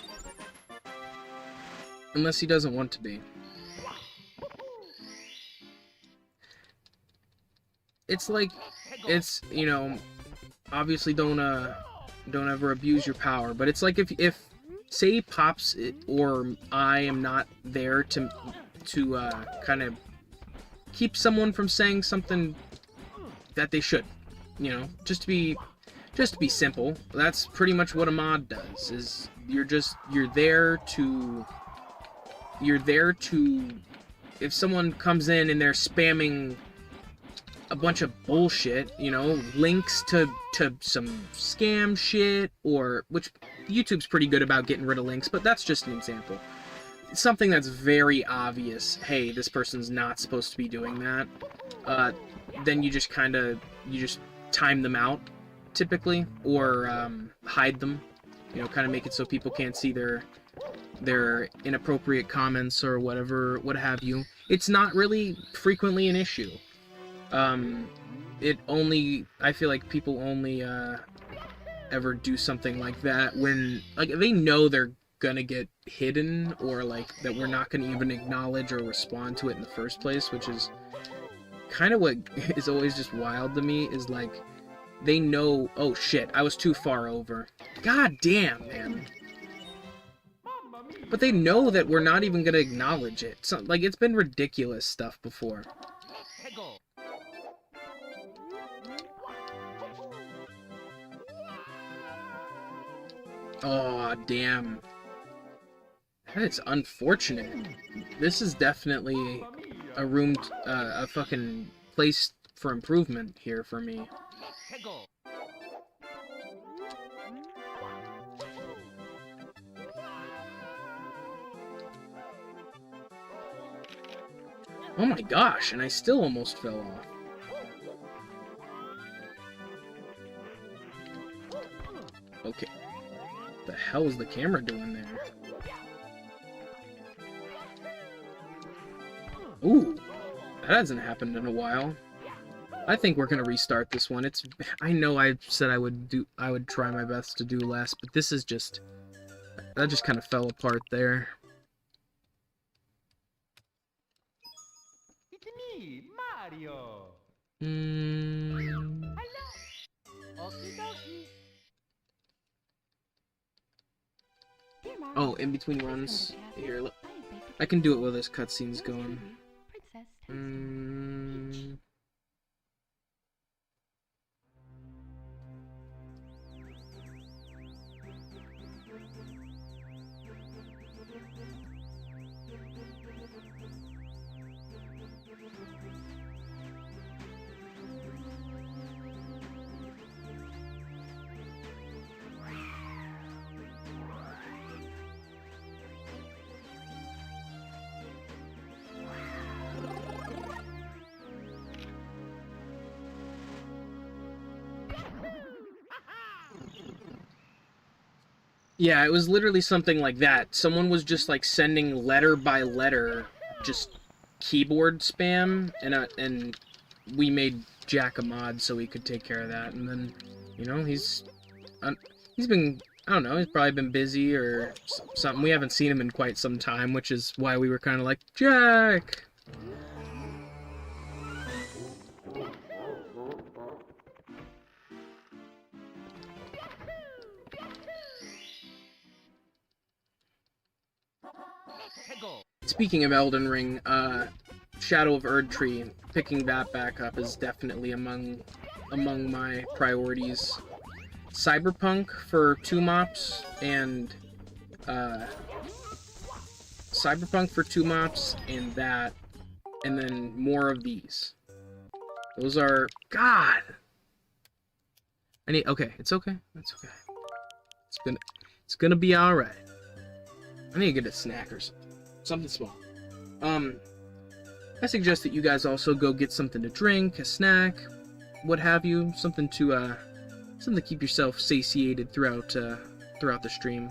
Unless he doesn't want to be. It's like, it's, you know, obviously don't ever abuse your power, but it's like if say Pops or I am not there to kind of keep someone from saying something that they should, you know, just to be simple. That's pretty much what a mod does, is you're there to if someone comes in and they're spamming a bunch of bullshit, you know, links to some scam shit, or, which YouTube's pretty good about getting rid of links, but that's just an example. Something that's very obvious, hey, this person's not supposed to be doing that, then you just time them out, typically, or hide them, you know, kind of make it so people can't see their inappropriate comments or whatever, what have you. It's not really frequently an issue. I feel like people only ever do something like that when, like, they know they're gonna get hidden, or like that we're not gonna even acknowledge or respond to it in the first place, which is kind of what is always just wild to me, is like, they know, oh shit, I was too far over. God damn, man. But they know that we're not even gonna acknowledge it. So, like, it's been ridiculous stuff before. Oh, damn. That is unfortunate. This is definitely a room, a fucking place for improvement here for me. Oh my gosh, and I still almost fell off. Okay. What the hell is the camera doing there? Ooh, that hasn't happened in a while. I think we're gonna restart this one. I know I said I would try my best to do less, but this is just that just kind of fell apart there. It's me, Mario. Mm, Hello. Okie dokie. Dear Mario, oh, in between please come to runs. the castle. Here, look. I have baked a I cake can do it for while you. this cutscene's Yours going. truly, Princess Toadstool. Mm, yeah, it was literally something like that. Someone was just like sending letter by letter, just keyboard spam, and we made Jack a mod so he could take care of that. And then, you know, he's been, I don't know, he's probably been busy or something. We haven't seen him in quite some time, which is why we were kind of like, Jack. Let's go. Speaking of Elden Ring, Shadow of Erdtree, picking that back up is definitely among my priorities. Cyberpunk for 2 mops and that, and then more of these. Those are, God. Okay, it's okay. It's okay. It's gonna be all right. I need to get a snack or something small. I suggest that you guys also go get something to drink, a snack, what have you, something to keep yourself satiated throughout the stream.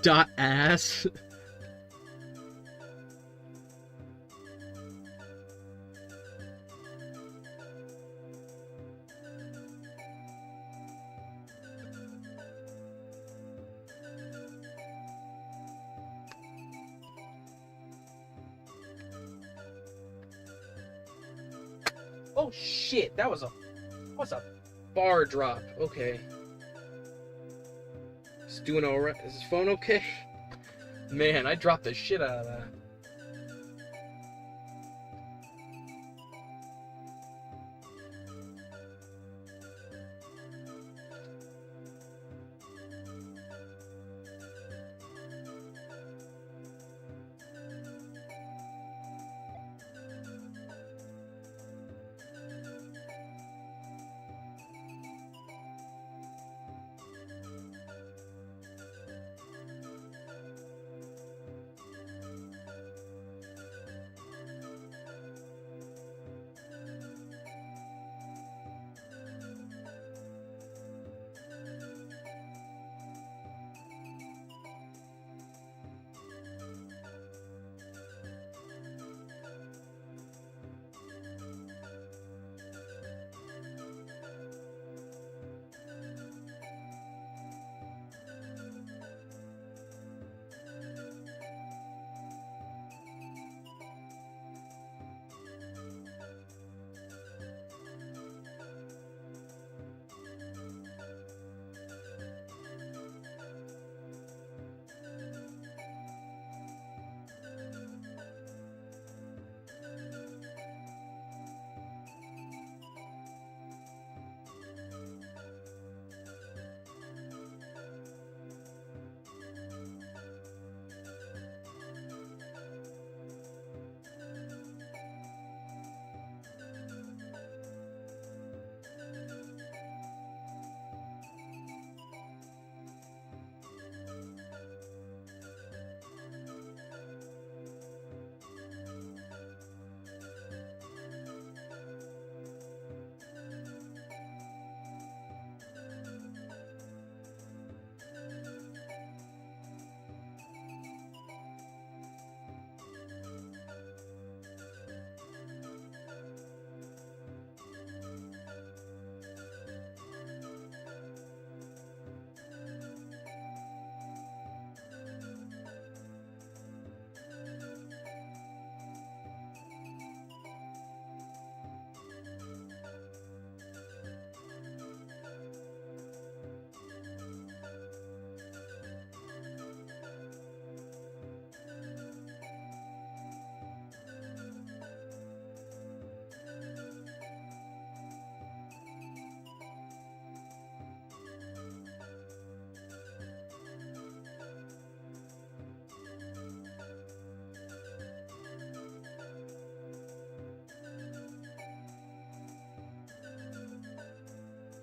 Dot ass. Oh shit, that was a bar drop. Okay. It's doing alright. Is his phone okay? Man, I dropped the shit out of that.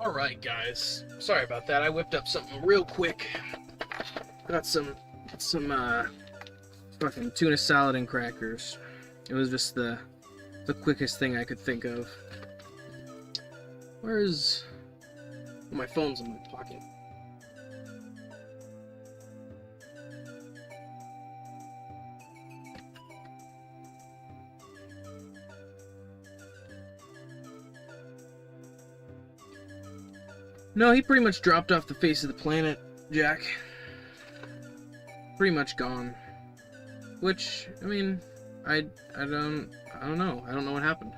Alright, guys. Sorry about that. I whipped up something real quick. Got some fucking tuna salad and crackers. It was just the quickest thing I could think of. Where's... Oh, my phone's in my pocket. No, he pretty much dropped off the face of the planet, Jack. Pretty much gone. Which, I mean, I don't know. I don't know what happened.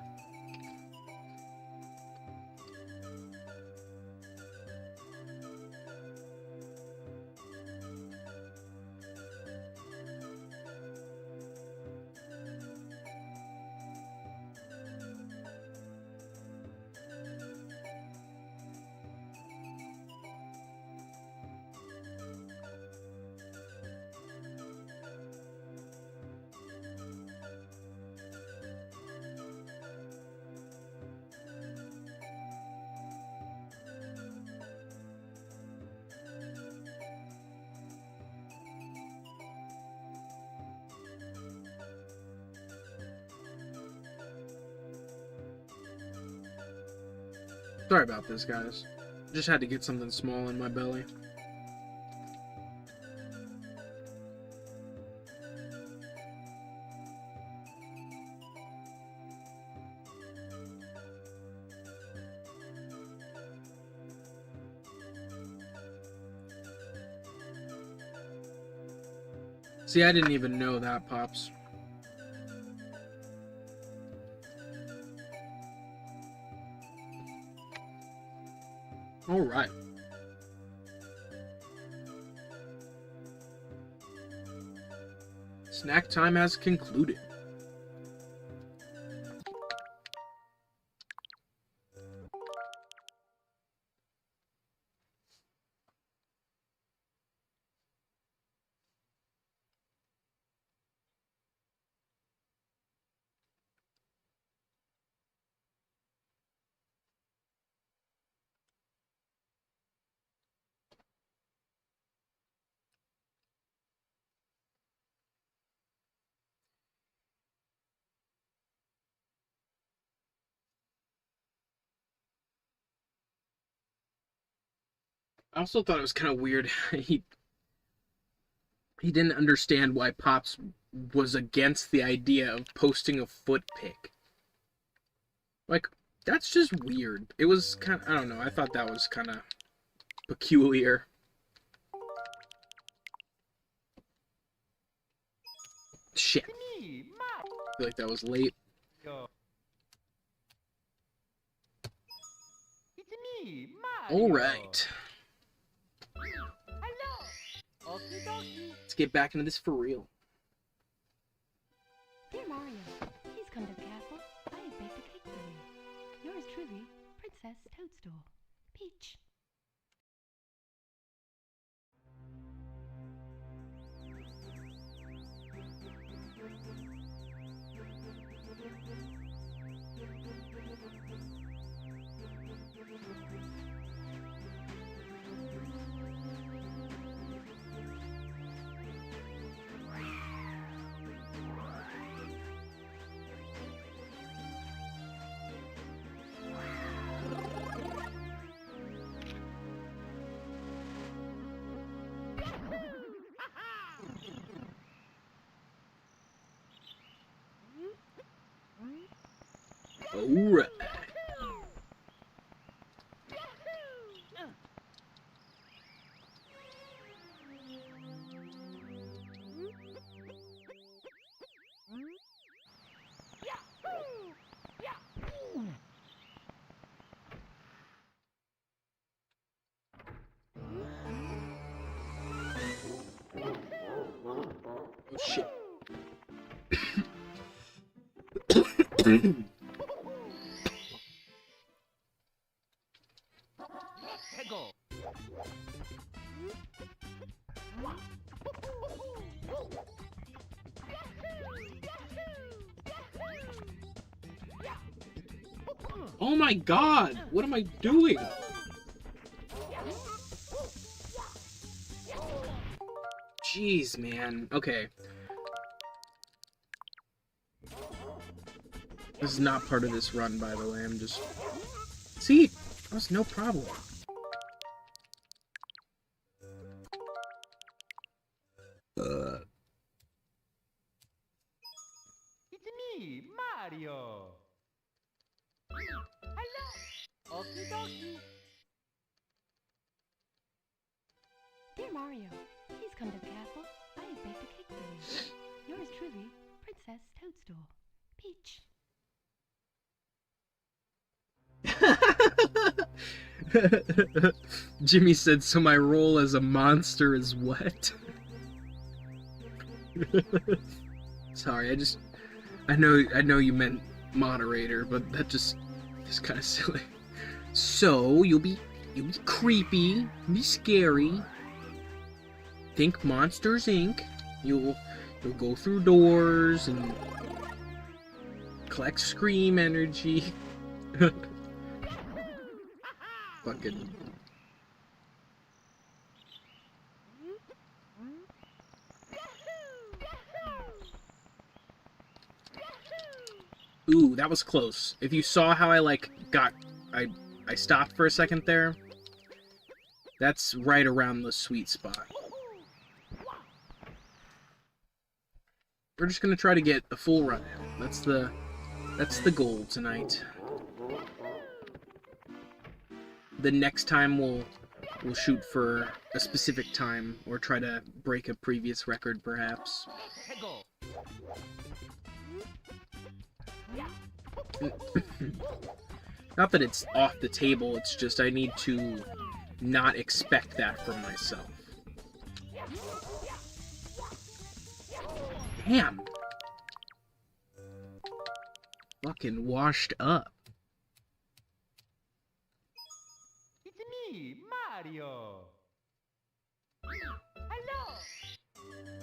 Sorry about this, guys. Just had to get something small in my belly. See, I didn't even know that, Pops. All right. Snack time has concluded. I also thought it was kind of weird. He didn't understand why Pops was against the idea of posting a foot pic. Like, that's just weird. It was kind of, I don't know, I thought that was kind of peculiar. Shit. I feel like that was late. Alright. Let's get back into this for real. Dear Mario, please come to the castle. I have baked a cake for you. Yours truly, Princess Toadstool. Peach. Alright. Oh shit. Oh my god! What am I doing? Jeez, man. Okay. This is not part of this run, by the way. I'm just... See? That was no problem. It's me, Mario. Hello. Okie dokie. Dear Mario, please come to the castle. I have baked a cake for you. Yours truly, Princess Toadstool. Peach. Jimmy said, so my role as a monster is what? Sorry, I know you meant moderator, but that just is kind of silly. So you'll be creepy, be scary. Think Monsters Inc. You'll go through doors and collect scream energy. Fucking. Ooh, that was close. If you saw how I stopped for a second there, that's right around the sweet spot. We're just gonna try to get a full run. That's the goal tonight. The next time we'll shoot for a specific time or try to break a previous record, perhaps. Not that it's off the table, it's just I need to not expect that from myself. Damn! Fucking washed up. It's me, Mario. Hello.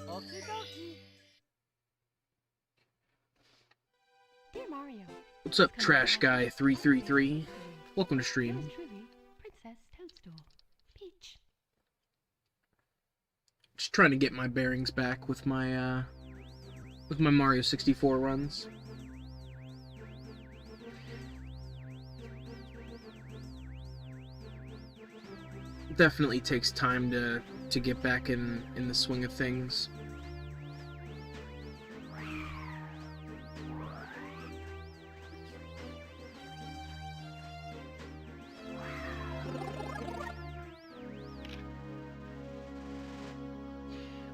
Okie dokie. Dear Mario. What's up, Trash Guy 333? Welcome to stream. Yours truly, Princess Toadstool. Peach. Just trying to get my bearings back with my Mario 64 runs. Definitely takes time to get back in the swing of things.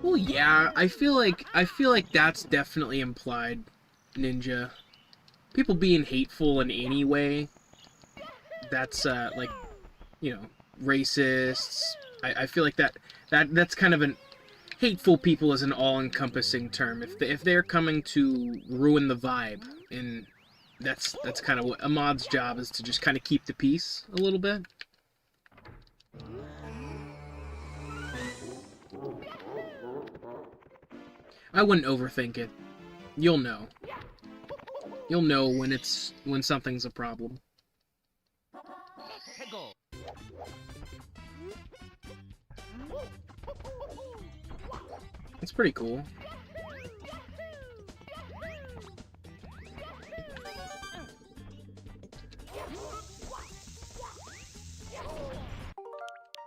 Well, yeah, I feel like that's definitely implied, Ninja. People being hateful in any way, that's like, you know, racists. I feel like that's kind of an hateful people is an all-encompassing term. If they're coming to ruin the vibe, and that's kind of what a mod's job is, to just kind of keep the peace a little bit. I wouldn't overthink it. You'll know. You'll know when something's a problem. It's pretty cool.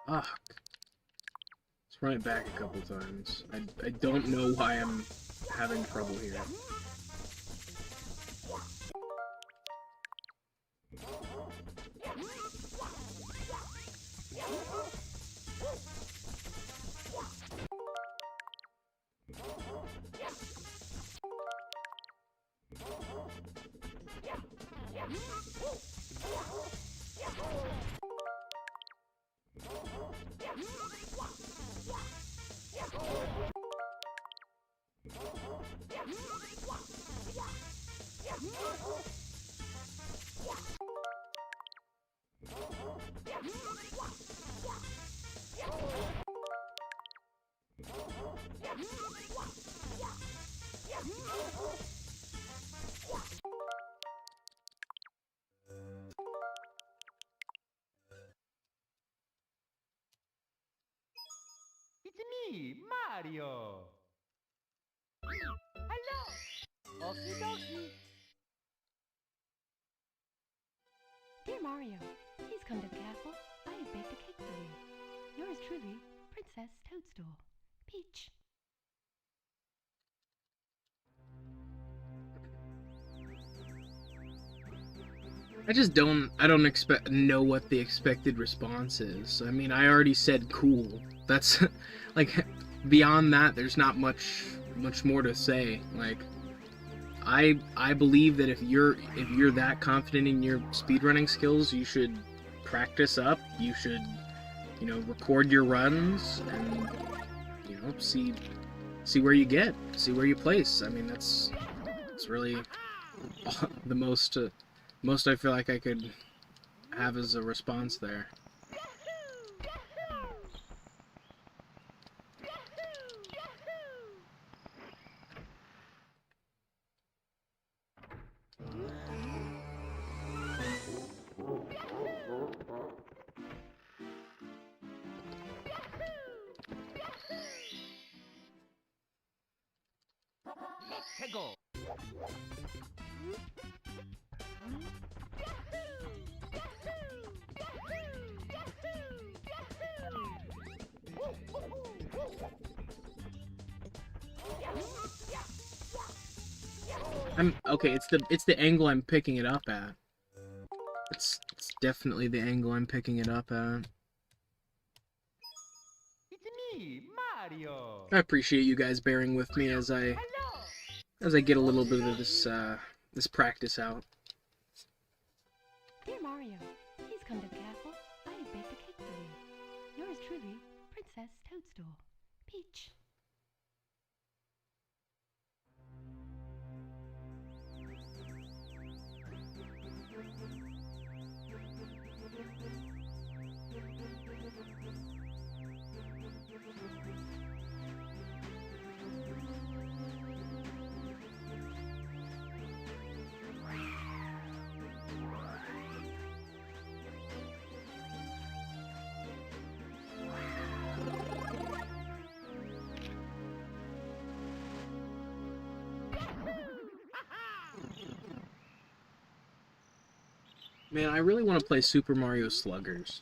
Ugh. Let's run it back a couple times. I don't know why I'm having trouble here. It's me, Mario. Hello. Okie dokie. Dear Mario, please come to the castle. I have baked a cake for you. Yours truly, Princess Toadstool. Peach. I don't know what the expected response is. I mean, I already said cool. That's like beyond that there's not much more to say. Like I believe that if you're that confident in your speedrunning skills, you should practice up. You should, you know, record your runs and, you know, see where you get, see where you place. I mean, that's really the most I feel like I could have as a response there. Let's go. Okay, it's the angle I'm picking it up at. It's definitely the angle I'm picking it up at. It's me, Mario. I appreciate you guys bearing with me as I get a little bit of this practice out. Dear Mario, please come to the castle. I have baked a cake for you. Yours truly, Princess Toadstool. Peach. Man, I really want to play Super Mario Sluggers.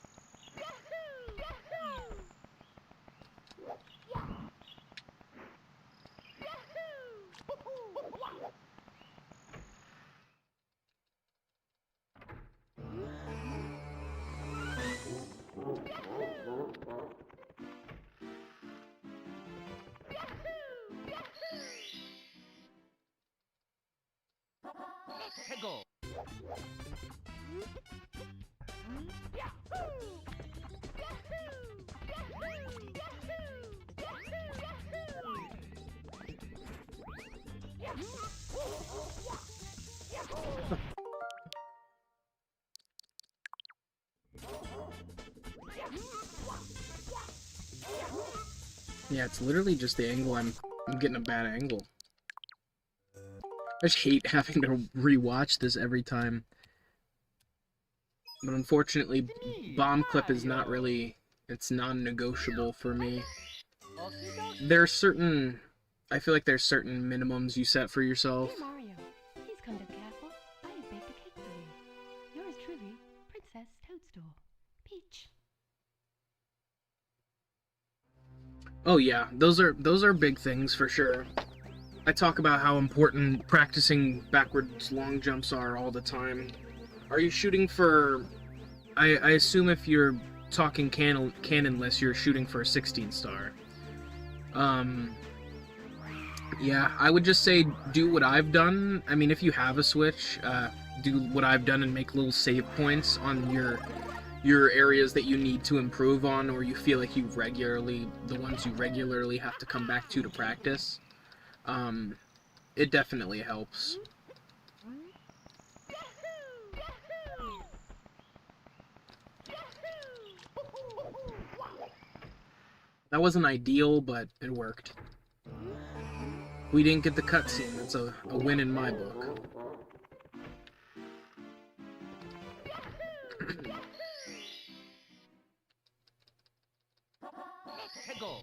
Let's go. Yeah, it's literally just the angle I'm getting a bad angle. I just hate having to rewatch this every time. But unfortunately, bomb clip is not really, it's non-negotiable for me. There are certain, I feel like there's certain minimums you set for yourself. Dear Mario, please come to the castle. I have baked a cake for you. Yours truly, Princess Toadstool. Peach. Oh yeah, those are big things for sure. I talk about how important practicing backwards long jumps are all the time. Are you shooting for... I assume if you're talking canonless, you're shooting for a 16 star. Yeah, I would just say do what I've done. I mean, if you have a Switch, do what I've done and make little save points on your areas that you need to improve on, or you feel like the ones you regularly have to come back to practice. It definitely helps. That wasn't ideal, but it worked. We didn't get the cutscene. That's a win in my book. Let's go.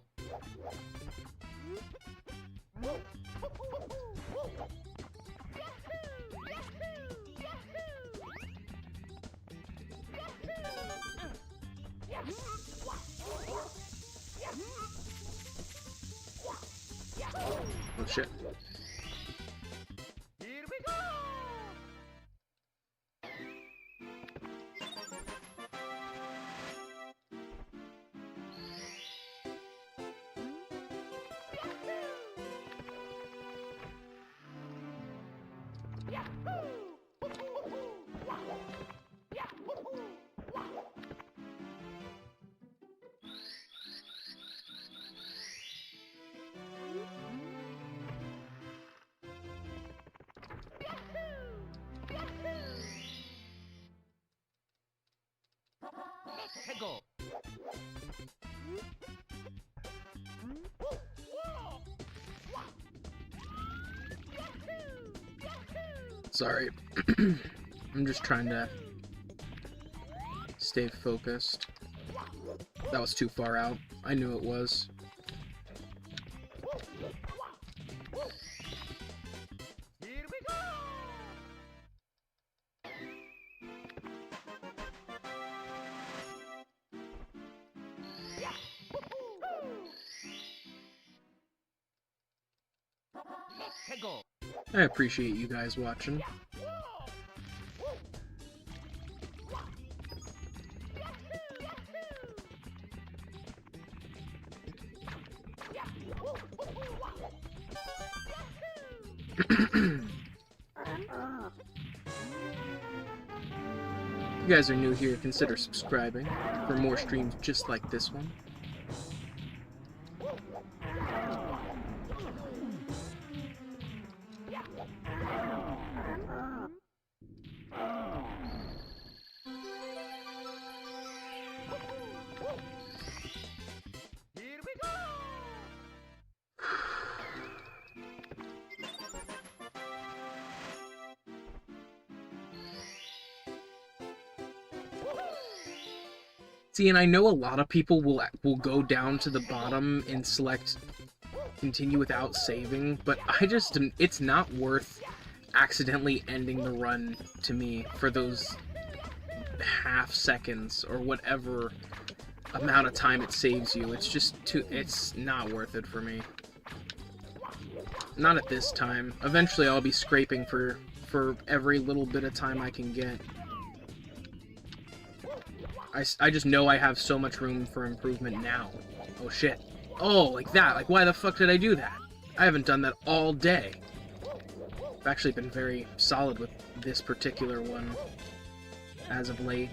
해고. Sorry. I'm just trying to stay focused. That was too far out. I knew it was. Here we go. 해고. I appreciate you guys watching. If you guys are new here, consider subscribing for more streams just like this one. Here we go. See, and I know a lot of people will go down to the bottom and select continue without saving, but I just, it's not worth accidentally ending the run to me for those half seconds or whatever amount of time it saves you. It's just too, it's not worth it for me. Not at this time. Eventually I'll be scraping for every little bit of time I can get. I just know I have so much room for improvement now. Oh shit. Oh, like that. Like, why the fuck did I do that? I haven't done that all day. I've actually been very solid with this particular one as of late.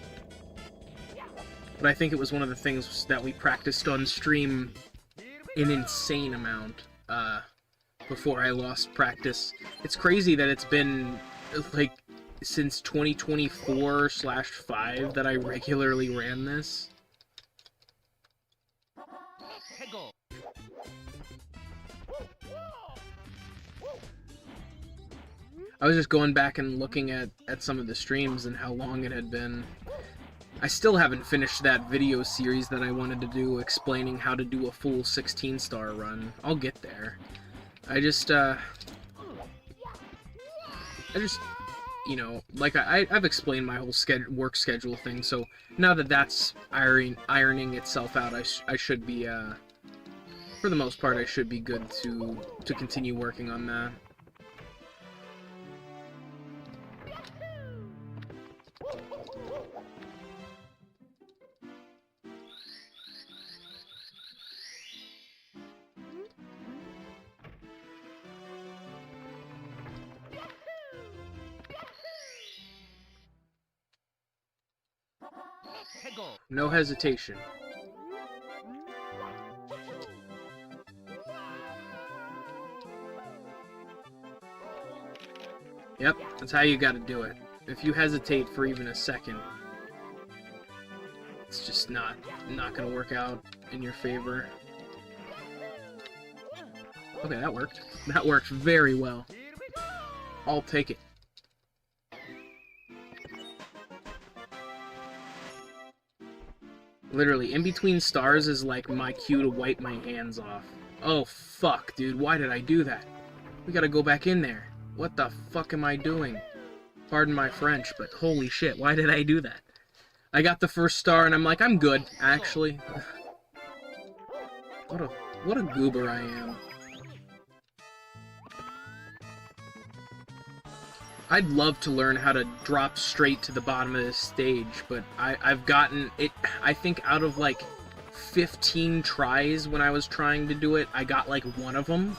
But I think it was one of the things that we practiced on stream an insane amount before I lost practice. It's crazy that it's been, like, since 2024/5 that I regularly ran this. 해고. I was just going back and looking at some of the streams and how long it had been. I still haven't finished that video series that I wanted to do explaining how to do a full 16-star run. I'll get there. I just, you know, like I've explained my whole work schedule thing, so now that that's ironing itself out, I should be, for the most part, I should be good to continue working on that. 해고. No hesitation. Yep, that's how you gotta do it. If you hesitate for even a second, it's just not gonna work out in your favor. Okay, that worked. That worked very well. I'll take it. Literally, in between stars is like my cue to wipe my hands off. Oh fuck, dude, why did I do that? We gotta go back in there. What the fuck am I doing? Pardon my French, but holy shit, why did I do that? I got the first star and I'm like, I'm good, actually. What a goober I am. I'd love to learn how to drop straight to the bottom of this stage, but I've gotten it, I think out of like 15 tries when I was trying to do it, I got like one of them.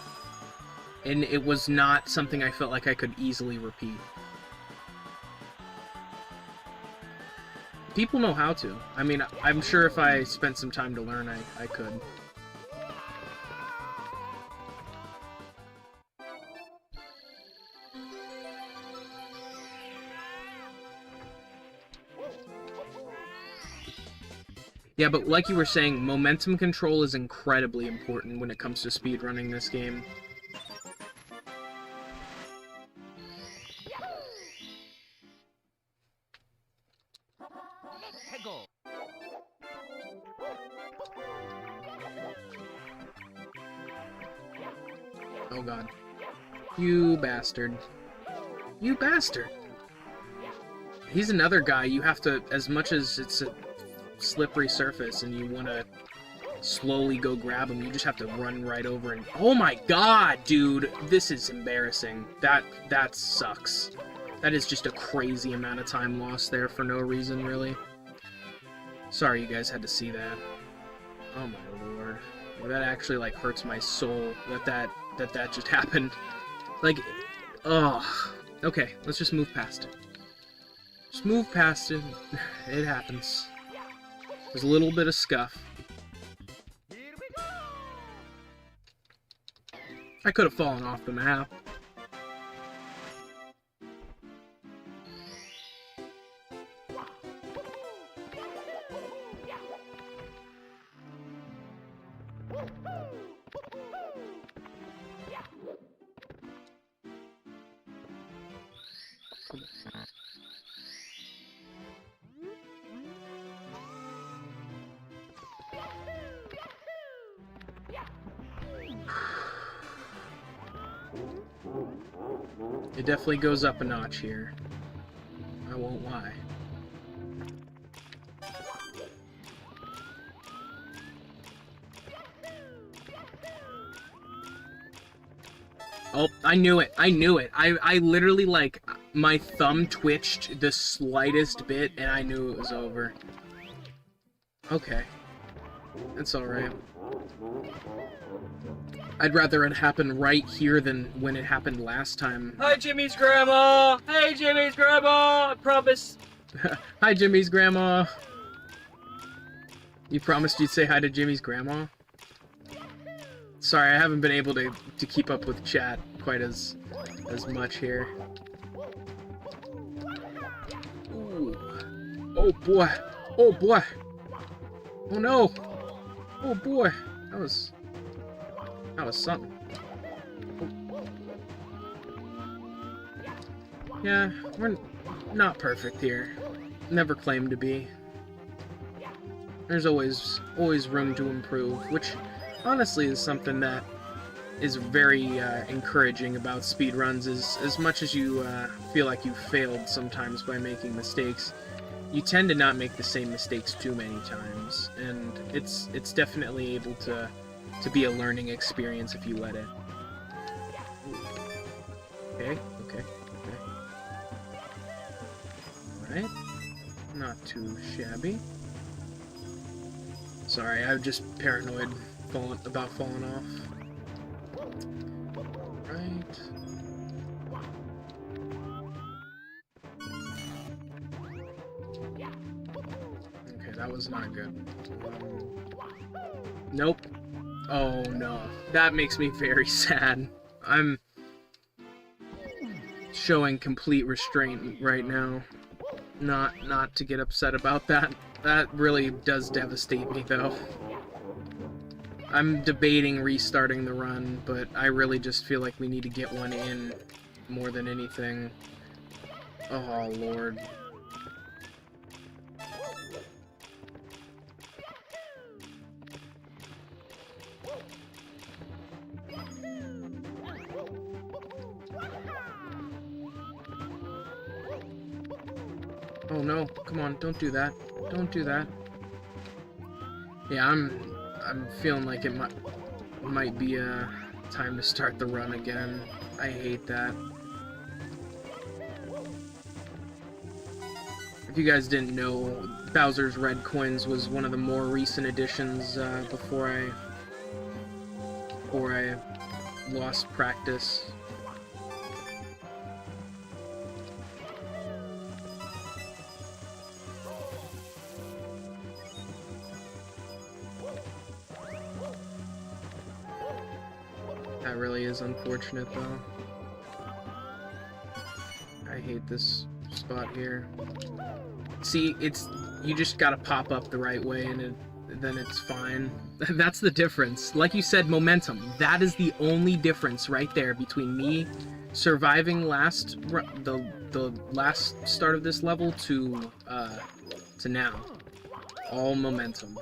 and it was not something I felt like I could easily repeat. People know how to. I mean, I'm sure if I spent some time to learn, I could. Yeah, but like you were saying, momentum control is incredibly important when it comes to speedrunning this game. 해고. Oh god. You bastard. You bastard! He's another guy you have to, as much as it's a slippery surface and you want to slowly go grab him, you just have to run right over and... Oh my god, dude! This is embarrassing. That sucks. That is just a crazy amount of time lost there for no reason, really. Sorry you guys had to see that. Oh my lord. That actually, like, hurts my soul that just happened. Like, oh. Okay, let's just move past it. Just move past it. It happens. There's a little bit of scuff. Here we go. I could have fallen off the map. It definitely goes up a notch here. I won't lie. Oh, I knew it. I knew it. I literally, like, my thumb twitched the slightest bit, and I knew it was over. Okay. That's alright. I'd rather it happen right here than when it happened last time. Hi, Jimmy's grandma! Hey, Jimmy's grandma! I promise. Hi, Jimmy's grandma! You promised you'd say hi to Jimmy's grandma? Sorry, I haven't been able to keep up with chat quite as much here. Ooh. Oh boy! Oh boy! Oh no! Oh boy! That was something. Yeah, we're not perfect here. Never claimed to be. There's always room to improve, which honestly is something that is very encouraging about speedruns. Is as much as you feel like you failed sometimes by making mistakes, you tend to not make the same mistakes too many times, and it's definitely able to be a learning experience if you let it. Okay. Alright. Not too shabby. Sorry, I'm just paranoid about falling off. Right. Okay, that was not good. Nope. Oh no. That makes me very sad. I'm showing complete restraint right now. Not to get upset about that. That really does devastate me though. I'm debating restarting the run, but I really just feel like we need to get one in more than anything. Oh lord. Oh no, come on, don't do that. Don't do that. Yeah, I'm feeling like it might be time to start the run again. I hate that. If you guys didn't know, Bowser's Red Coins was one of the more recent additions before I lost practice. That really is unfortunate, though. I hate this spot here. See, you just gotta pop up the right way, and then it's fine. That's the difference. Like you said, momentum. That is the only difference right there between me surviving the last start of this level to now. All momentum.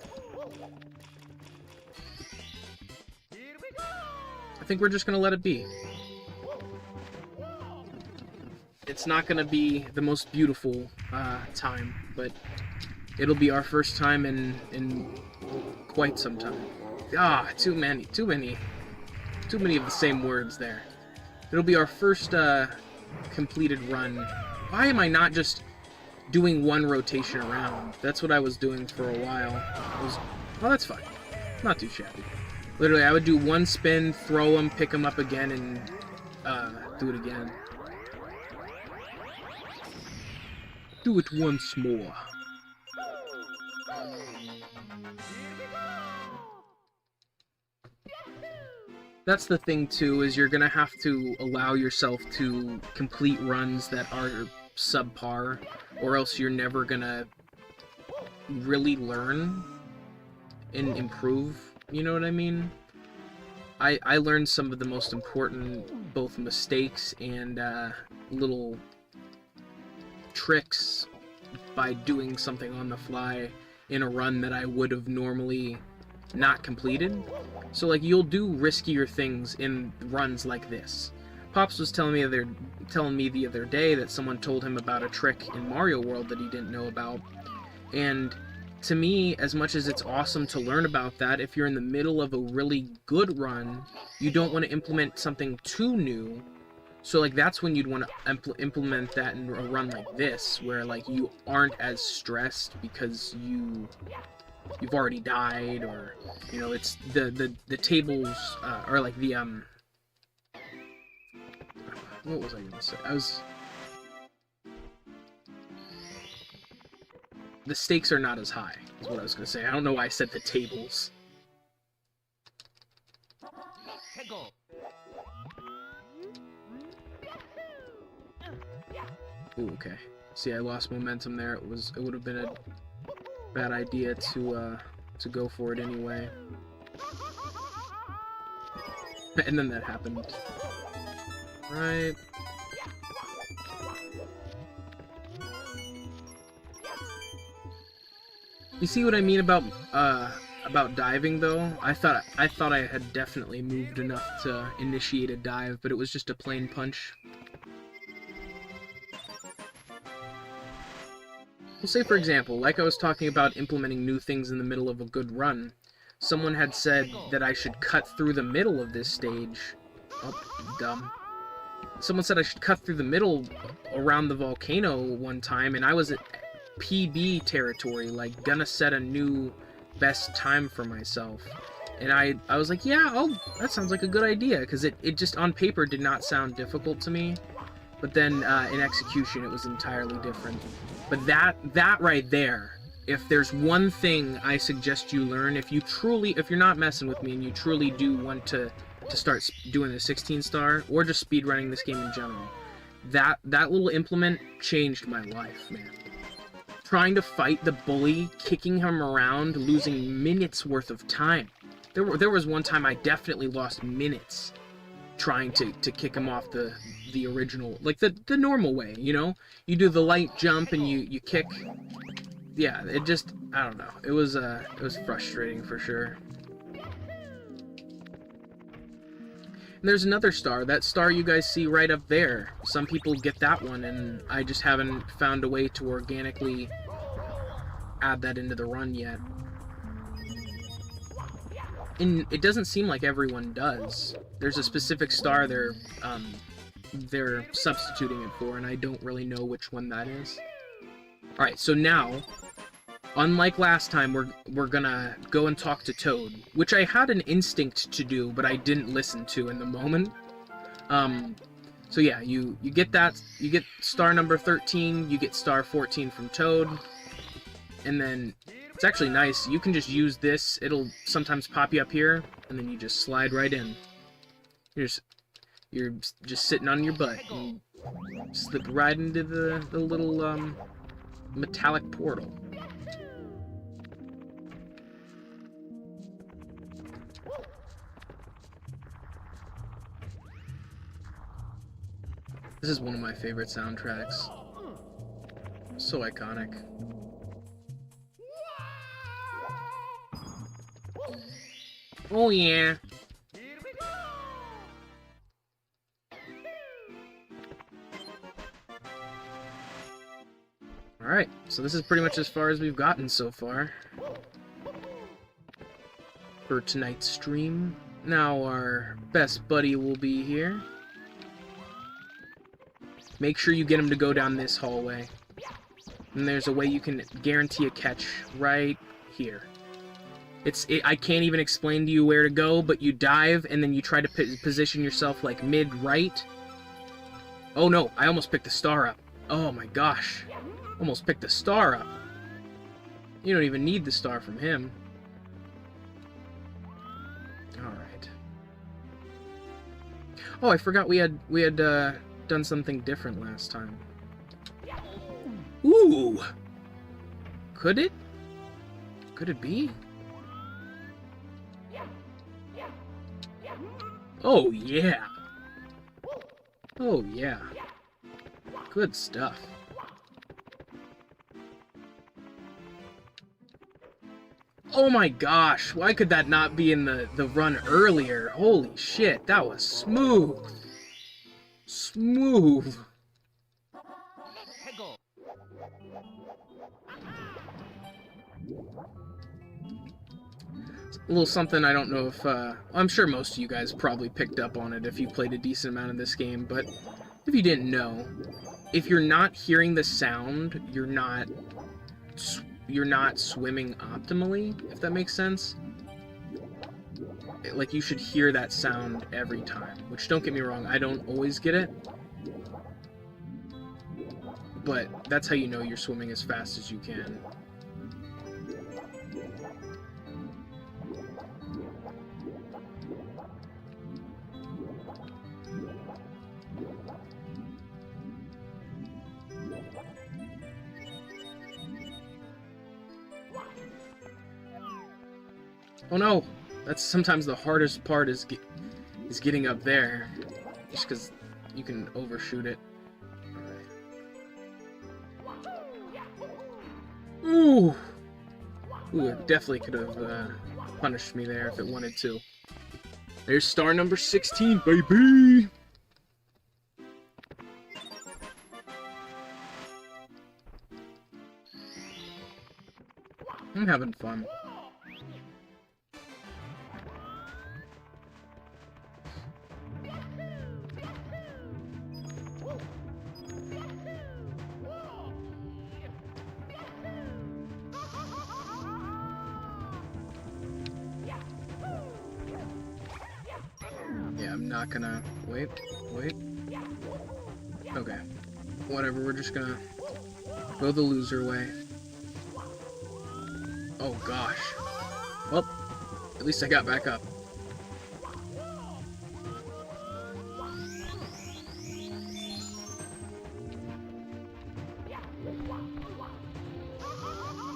I think we're just gonna let it be. It's not gonna be the most beautiful time, but it'll be our first time in quite some time. Ah, too many of the same words there. It'll be our first completed run. Why am I not just doing one rotation around? That's what I was doing for a while. Oh, that's fine. Not too shabby. Literally, I would do one spin, throw them, pick them up again, and do it again. Do it once more. That's the thing, too, is you're gonna have to allow yourself to complete runs that are subpar, or else you're never gonna really learn and improve. You know what I mean? I learned some of the most important both mistakes and little tricks by doing something on the fly in a run that I would have normally not completed. So like, you'll do riskier things in runs like this. Pops was telling me the other day that someone told him about a trick in Mario World that he didn't know about, and to me, as much as it's awesome to learn about that, if you're in the middle of a really good run, you don't want to implement something too new. So like, that's when you'd want to implement that in a run like this, where like you aren't as stressed because you've already died, or you know, it's the tables or like the what was I gonna say? The stakes are not as high, is what I was gonna say. I don't know why I said the tables. Ooh, okay. See, I lost momentum there. It would have been a bad idea to go for it anyway. And then that happened. Right. You see what I mean about diving, though? I thought I had definitely moved enough to initiate a dive, but it was just a plain punch. Well, say for example, like I was talking about implementing new things in the middle of a good run, someone had said that I should cut through the middle of this stage. Oh, dumb. Someone said I should cut through the middle around the volcano one time, and I was at PB territory, like gonna set a new best time for myself. And I was like, yeah, that sounds like a good idea, because it just on paper did not sound difficult to me, but then in execution it was entirely different. But that right there, if there's one thing I suggest you learn, if you're not messing with me and you truly do want to start doing a 16 star or just speedrunning this game in general, that little implement changed my life, man. Trying to fight the bully, kicking him around, losing minutes worth of time. There was one time I definitely lost minutes trying to kick him off the original, like the normal way, you know? You do the light jump and you kick. Yeah, it just, I don't know. It was frustrating for sure. And there's another star, that star you guys see right up there. Some people get that one, and I just haven't found a way to organically add that into the run yet. And it doesn't seem like everyone does. There's a specific star they're substituting it for, and I don't really know which one that is. Alright, so now... unlike last time, we're gonna go and talk to Toad, which I had an instinct to do, but I didn't listen to in the moment. So yeah, you get that, you get star number 13, you get star 14 from Toad, and then it's actually nice. You can just use this. It'll sometimes pop you up here, and then you just slide right in. You're just sitting on your butt and slip right into the little metallic portal. This is one of my favorite soundtracks. So iconic. Oh yeah. Alright, so this is pretty much as far as we've gotten so far for tonight's stream. Now our best buddy will be here. Make sure you get him to go down this hallway. And there's a way you can guarantee a catch right here. I can't even explain to you where to go, but you dive and then you try to position yourself like mid-right. Oh no, I almost picked the star up. Oh my gosh. Almost picked the star up. You don't even need the star from him. Alright. Oh, I forgot we had done something different last time. Ooh! Could it? Could it be? Oh yeah! Oh yeah. Good stuff. Oh my gosh, why could that not be in the run earlier? Holy shit, that was smooth. Smooth. A little something I don't know if, I'm sure most of you guys probably picked up on it if you played a decent amount of this game, but if you didn't know, if you're not hearing the sound, you're not swimming optimally, if that makes sense. Like, you should hear that sound every time, which, don't get me wrong, I don't always get it, but that's how you know you're swimming as fast as you can. Oh no! That's sometimes the hardest part is getting up there. Just because you can overshoot it. Alright. Ooh! Ooh, it definitely could have punished me there if it wanted to. There's star number 16, baby! I'm having fun. Yeah, I'm not gonna... Wait. Okay. Whatever, we're just gonna go the loser way. Oh gosh. Well, at least I got back up.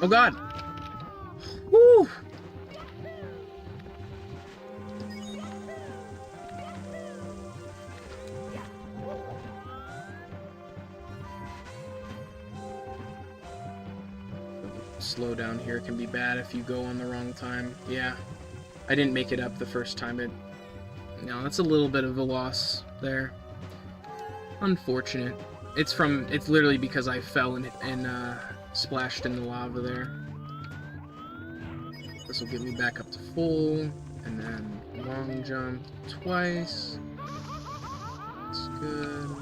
Oh god! Woo! Slow down here can be bad if you go on the wrong time. Yeah, I didn't make it up the first time. No, that's a little bit of a loss there. Unfortunate. It's literally because I fell and splashed in the lava there. This will get me back up to full, and then long jump twice. That's good.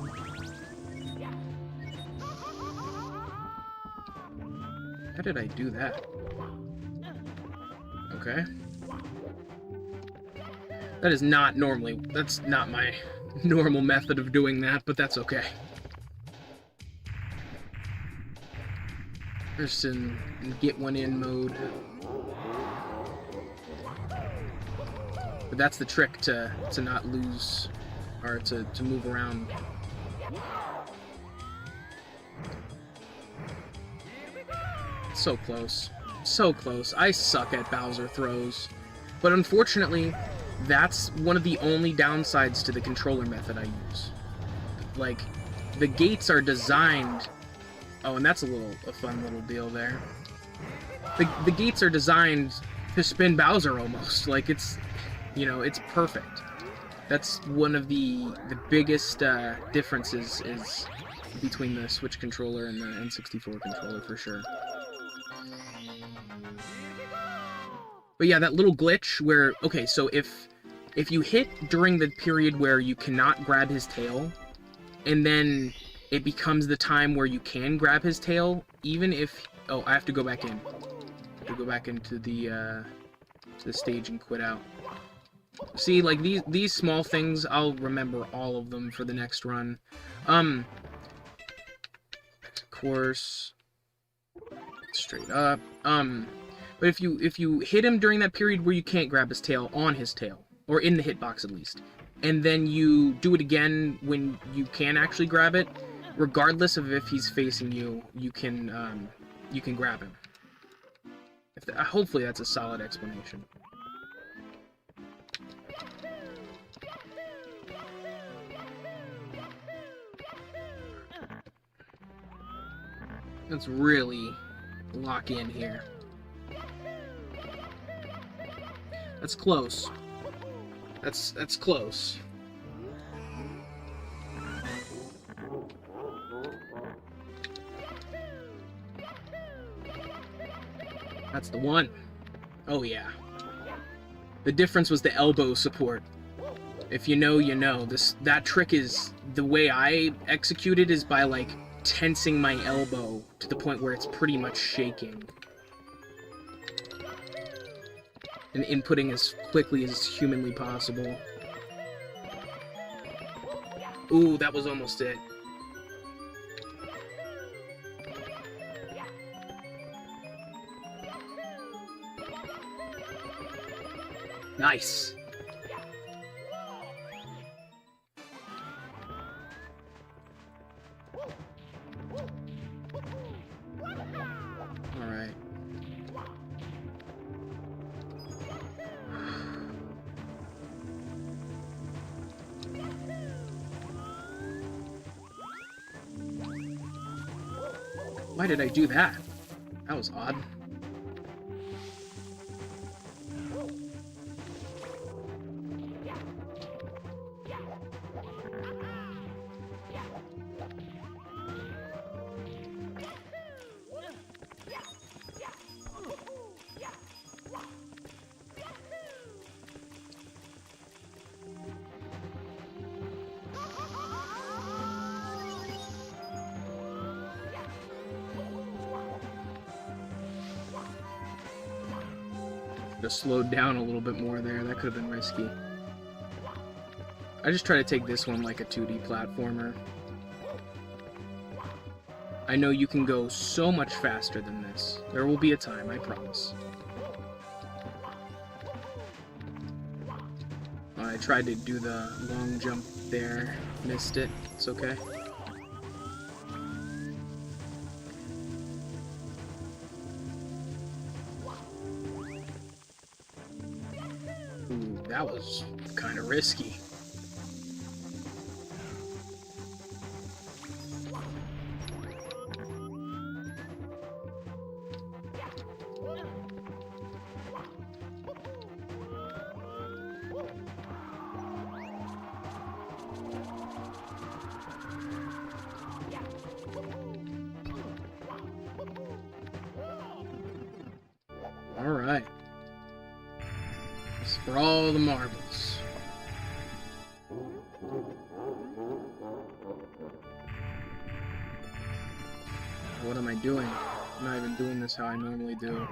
How did I do that? Okay. That is not normally... That's not my normal method of doing that, but that's okay. Just in get one in mode. But that's the trick to not lose, or to move around. So close. So close. I suck at Bowser throws. But unfortunately, that's one of the only downsides to the controller method I use. Like, the gates are designed... Oh, and that's a fun little deal there. The gates are designed to spin Bowser almost. Like, it's, you know, it's perfect. That's one of the biggest differences is between the Switch controller and the N64 controller, for sure. But yeah, that little glitch where... Okay, so if you hit during the period where you cannot grab his tail, and then it becomes the time where you can grab his tail, even if... Oh, I have to go back in. I have to go back into the stage and quit out. See, like, these small things, I'll remember all of them for the next run. Of course... Straight up. But if you hit him during that period where you can't grab his tail, on his tail, or in the hitbox at least, and then you do it again when you can actually grab it, regardless of if he's facing you, you can grab him. Hopefully that's a solid explanation. Let's really lock in here. That's close. That's close. That's the one. Oh yeah. The difference was the elbow support. If you know, you know. That trick is... The way I execute it is by, like, tensing my elbow to the point where it's pretty much shaking. And inputting as quickly as humanly possible. Ooh, that was almost it. Nice. Alright. Why did I do that? That was odd. Just slowed down a little bit more there. That could have been risky. I just try to take this one like a 2D platformer. I know you can go so much faster than this. There will be a time, I promise. I tried to do the long jump there. Missed it. It's okay. Ooh, that was kind of risky. Alright. This is for all the marbles. What am I doing? I'm not even doing this how I normally do.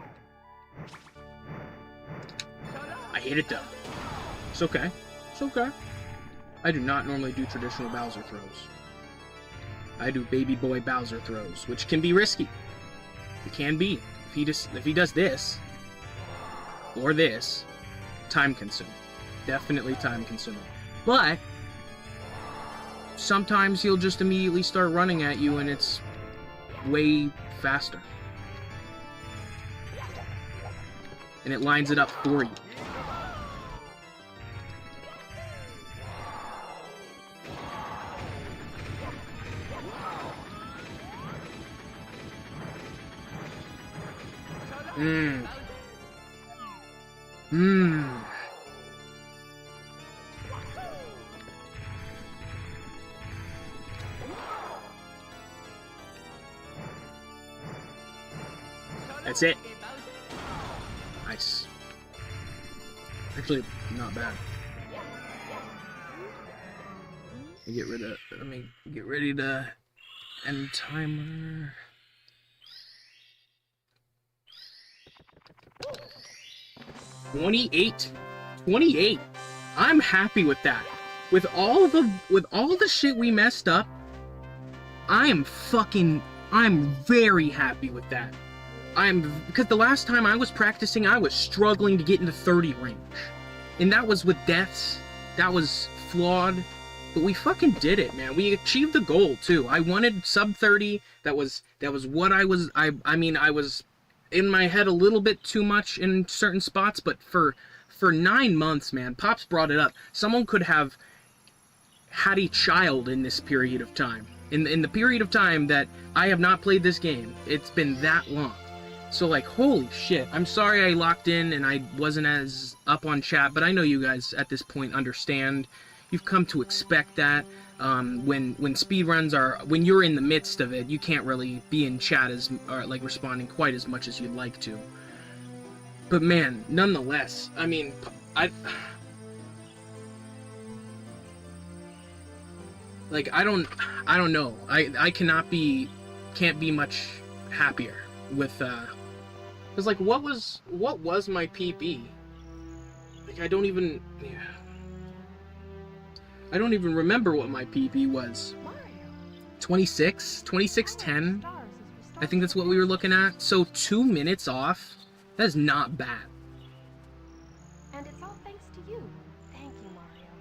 I hate it though. It's okay. It's okay. I do not normally do traditional Bowser throws. I do baby boy Bowser throws, which can be risky. It can be. If he does this, or this, time consuming. Definitely time consuming. But sometimes he'll just immediately start running at you and it's way faster. And it lines it up for you. That's it. Nice. Actually, not bad. Let me get ready to end timer. 28. I'm happy with that. With all the shit we messed up, I'm very happy with that. Because the last time I was practicing, I was struggling to get into 30 range. And that was with deaths. That was flawed. But we fucking did it, man. We achieved the goal, too. I wanted sub 30. That was what I was... I mean, I was in my head a little bit too much in certain spots, but for 9 months, man, Pops brought it up. Someone could have had a child in this period of time. In the period of time that I have not played this game, it's been that long. So, like, holy shit. I'm sorry I locked in and I wasn't as up on chat, but I know you guys at this point understand. You've come to expect that. When speedruns are... When you're in the midst of it, you can't really be in chat or, like, responding quite as much as you'd like to. But, man, nonetheless, I mean, like, I don't know. I can't be much happier with, because, like, what was my PB? Like, I don't even remember what my PB was. 26:10. I think that's what we were looking at. So 2 minutes off. That is not bad. And it's all thanks to you. Thank you, Mario.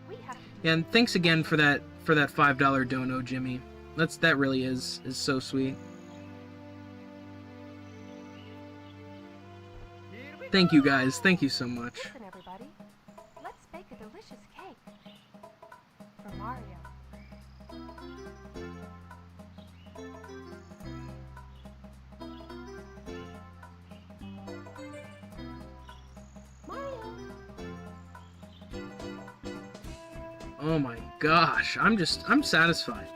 We have to Yeah, and thanks again for that $5 dono, Jimmy. That really is so sweet. Thank you guys. Thank you so much. Listen, everybody. Let's bake a delicious cake for Mario. Oh my gosh, I'm satisfied.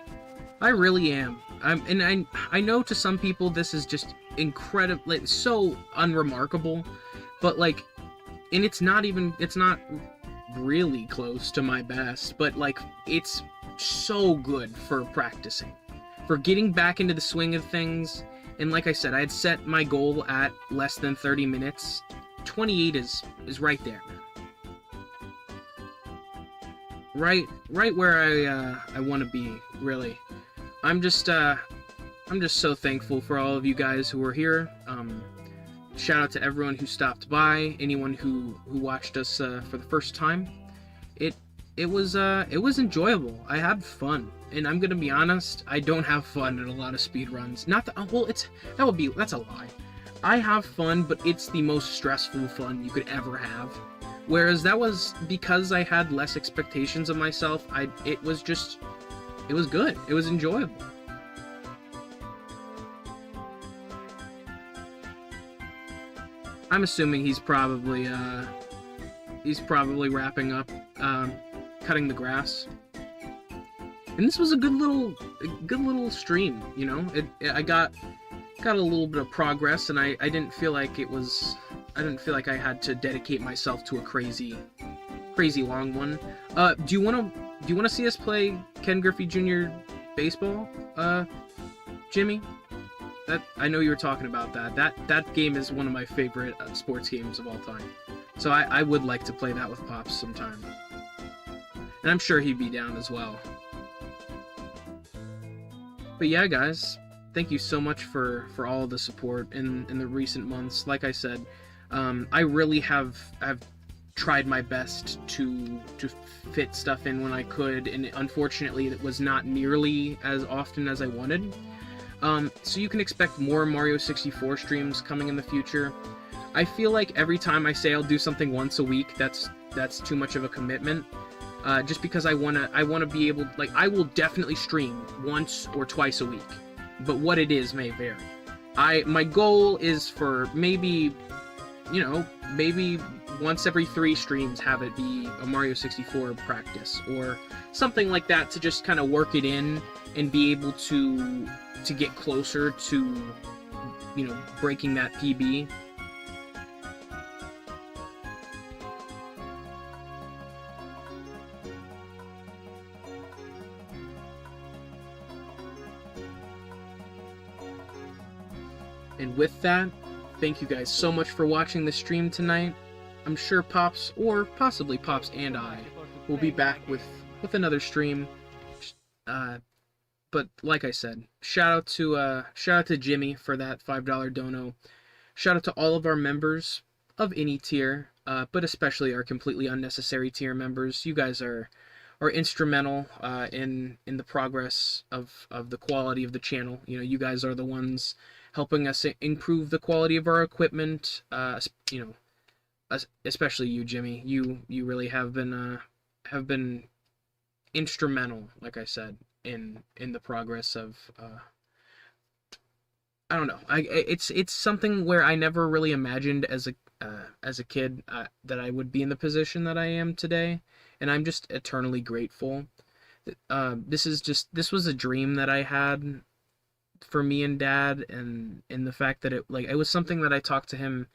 I really am. I know to some people this is just incredible, like, so unremarkable, but like, and it's not really close to my best, but like, it's so good for practicing, for getting back into the swing of things. And like I said, I had set my goal at less than 30 minutes. 28 is right there, man. Right where I want to be, really. I'm just so thankful for all of you guys who were here. Shout out to everyone who stopped by, anyone who watched us for the first time. It was enjoyable. I had fun, and I'm gonna be honest, I don't have fun in a lot of speedruns. Not that, well, that's a lie. I have fun, but it's the most stressful fun you could ever have. Whereas that was because I had less expectations of myself. It was good. It was enjoyable. I'm assuming he's probably wrapping up, cutting the grass. And this was a good little stream, you know. I got a little bit of progress, and I didn't feel like I had to dedicate myself to a crazy long one. Do you want to see us play Ken Griffey Jr. baseball, Jimmy? that I know you were talking about that. That game is one of my favorite sports games of all time. So I would like to play that with Pops sometime. And I'm sure he'd be down as well. But yeah, guys, thank you so much for all of the support in the recent months. Like I said, I really have tried my best to fit stuff in when I could, and unfortunately it was not nearly as often as I wanted. So you can expect more Mario 64 streams coming in the future. I feel like every time I say I'll do something once a week, that's too much of a commitment. Just because I wanna be able, like, I will definitely stream once or twice a week, but what it is may vary. My goal is for maybe once every 3 streams have it be a Mario 64 practice or something like that, to just kind of work it in and be able to get closer to, breaking that PB. And with that, thank you guys so much for watching the stream tonight. I'm sure Pops, or possibly Pops and I, will be back with another stream. But like I said, shout out to Jimmy for that $5 dono. Shout out to all of our members of any tier, but especially our completely unnecessary tier members. You guys are instrumental in the progress of the quality of the channel. You guys are the ones helping us improve the quality of our equipment. Especially you, Jimmy. You really have been instrumental, like I said, in the progress of. I don't know. It's something where I never really imagined as a kid that I would be in the position that I am today, and I'm just eternally grateful. This was a dream that I had for me and Dad, and the fact that it was something that I talked to him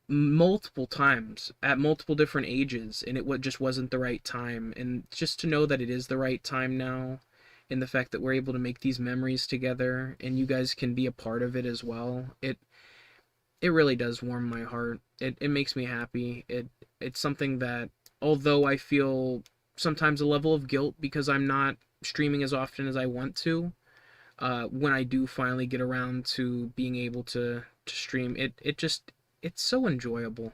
multiple times at multiple different ages, and it just wasn't the right time. And just to know that it is the right time now, and the fact that we're able to make these memories together and you guys can be a part of it as well, it really does warm my heart. It makes me happy. It's something that, although I feel sometimes a level of guilt because I'm not streaming as often as I want to, when I do finally get around to being able to stream, it's so enjoyable.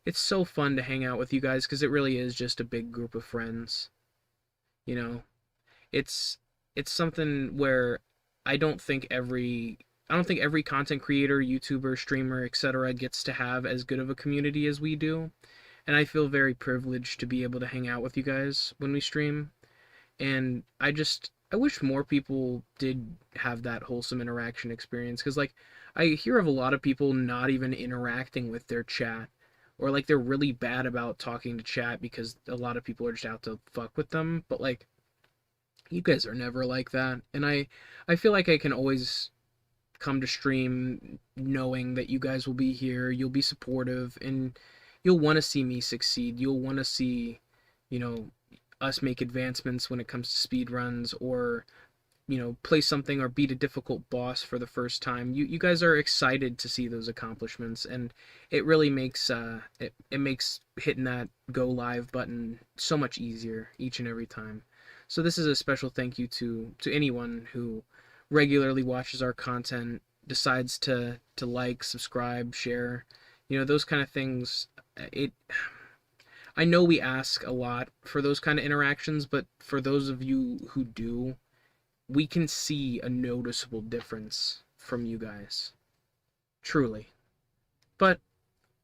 It's so fun to hang out with you guys, because it really is just a big group of friends. It's something where I don't think every content creator, YouTuber, streamer, etc. gets to have as good of a community as we do. And I feel very privileged to be able to hang out with you guys when we stream. And I wish more people did have that wholesome interaction experience, because I hear of a lot of people not even interacting with their chat, or they're really bad about talking to chat because a lot of people are just out to fuck with them. But you guys are never like that, and I feel like I can always come to stream knowing that you guys will be here, you'll be supportive, and you'll want to see me succeed. You'll want to see, us make advancements when it comes to speedruns, or play something or beat a difficult boss for the first time. You guys are excited to see those accomplishments, and it really makes it makes hitting that go live button so much easier each and every time. So this is a special thank you to anyone who regularly watches our content, decides to like, subscribe, share, those kind of things. I know we ask a lot for those kind of interactions, but for those of you who do, we can see a noticeable difference from you guys. Truly. But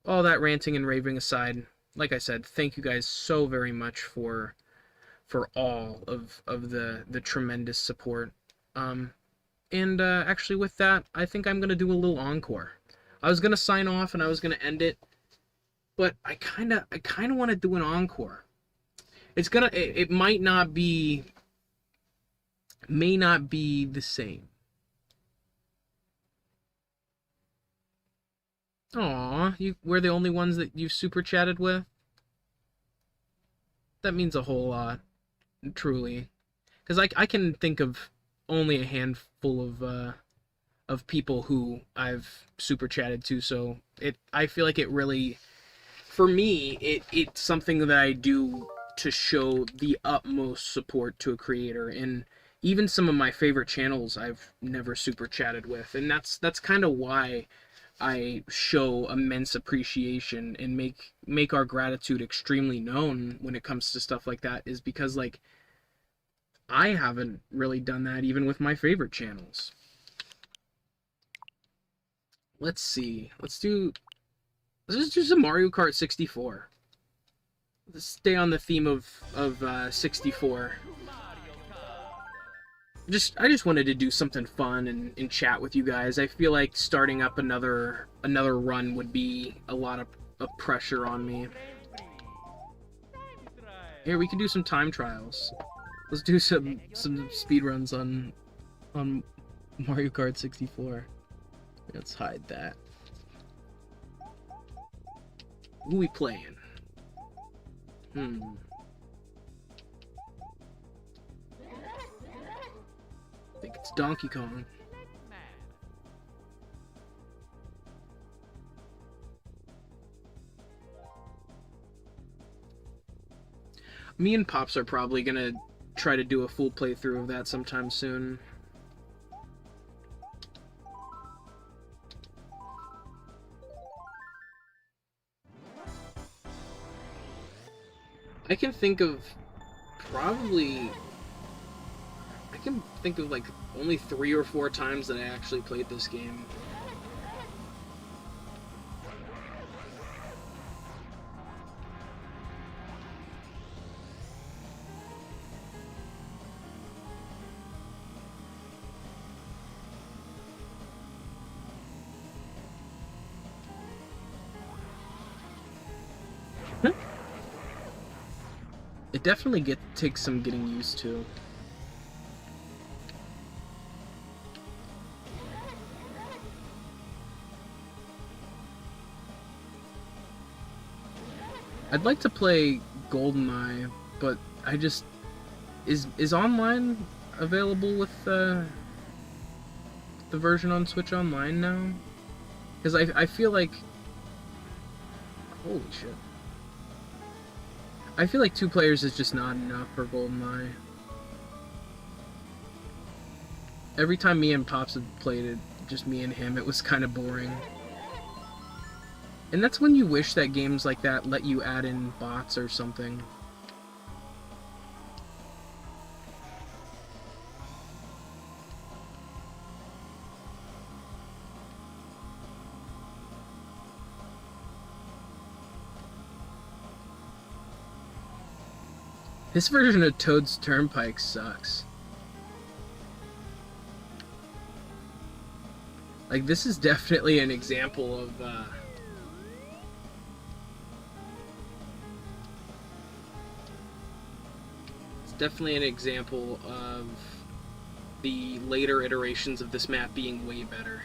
all that ranting and raving aside, like I said, thank you guys so very much for all of the tremendous support. And actually with that, I think I'm going to do a little encore. I was going to sign off and I was going to end it, but I kind of want to do an encore. It may not be the same. Aw, we're the only ones that you've super chatted with? That means a whole lot, truly. Because I can think of only a handful of people who I've super chatted to. So I feel like it really, for me, it's something that I do to show the utmost support to a creator. And even some of my favorite channels I've never super chatted with, and that's kind of why I show immense appreciation and make our gratitude extremely known when it comes to stuff like that, is because, like, I haven't really done that even with my favorite channels. Let's see. Let's just do some Mario Kart 64. Let's stay on the theme of 64. I just wanted to do something fun and chat with you guys. I feel like starting up another run would be a lot of pressure on me. Here, we can do some time trials. Let's do some speedruns on Mario Kart 64. Let's hide that. Who we playing? I think it's Donkey Kong. Me and Pops are probably gonna try to do a full playthrough of that sometime soon. I can think of like only 3 or 4 times that I actually played this game. It definitely takes some getting used to. I'd like to play GoldenEye, but I just... Is online available with the version on Switch Online now? Because I feel like... Holy shit. I feel like 2 players is just not enough for GoldenEye. Every time me and Pops had played it, just me and him, it was kind of boring. And that's when you wish that games like that let you add in bots or something. This version of Toad's Turnpike sucks. Like, this is definitely an example of, it's definitely an example of the later iterations of this map being way better.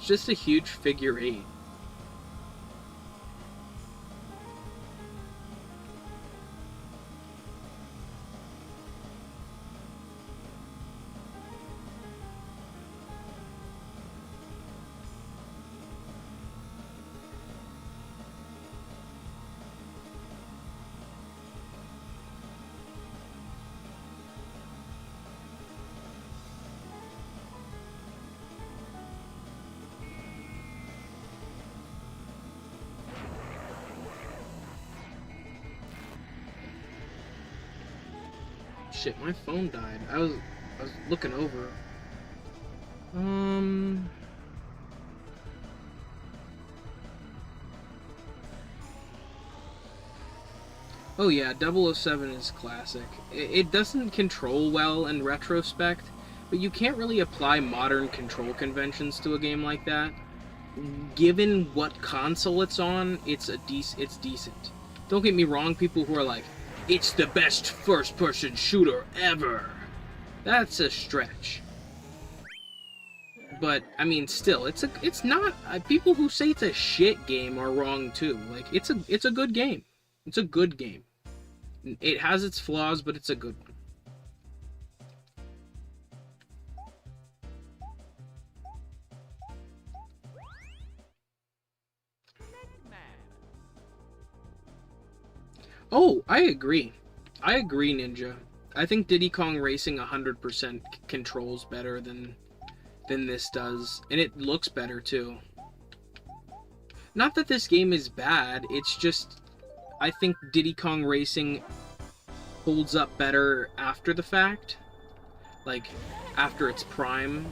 Just a huge figure 8. Shit, my phone died. I was looking over. Oh yeah, 007 is classic. It doesn't control well in retrospect, but you can't really apply modern control conventions to a game like that. given what console it's on, it's decent. Don't get me wrong, people who are like, it's the best first-person shooter ever. That's a stretch. But I mean, still, it's not. People who say it's a shit game are wrong too. Like, it's a good game. It's a good game. It has its flaws, but it's a good one. Oh, I agree. I agree, Ninja. I think Diddy Kong Racing 100% controls better than this does, and it looks better too. Not that this game is bad, it's just I think Diddy Kong Racing holds up better after the fact, like after its prime.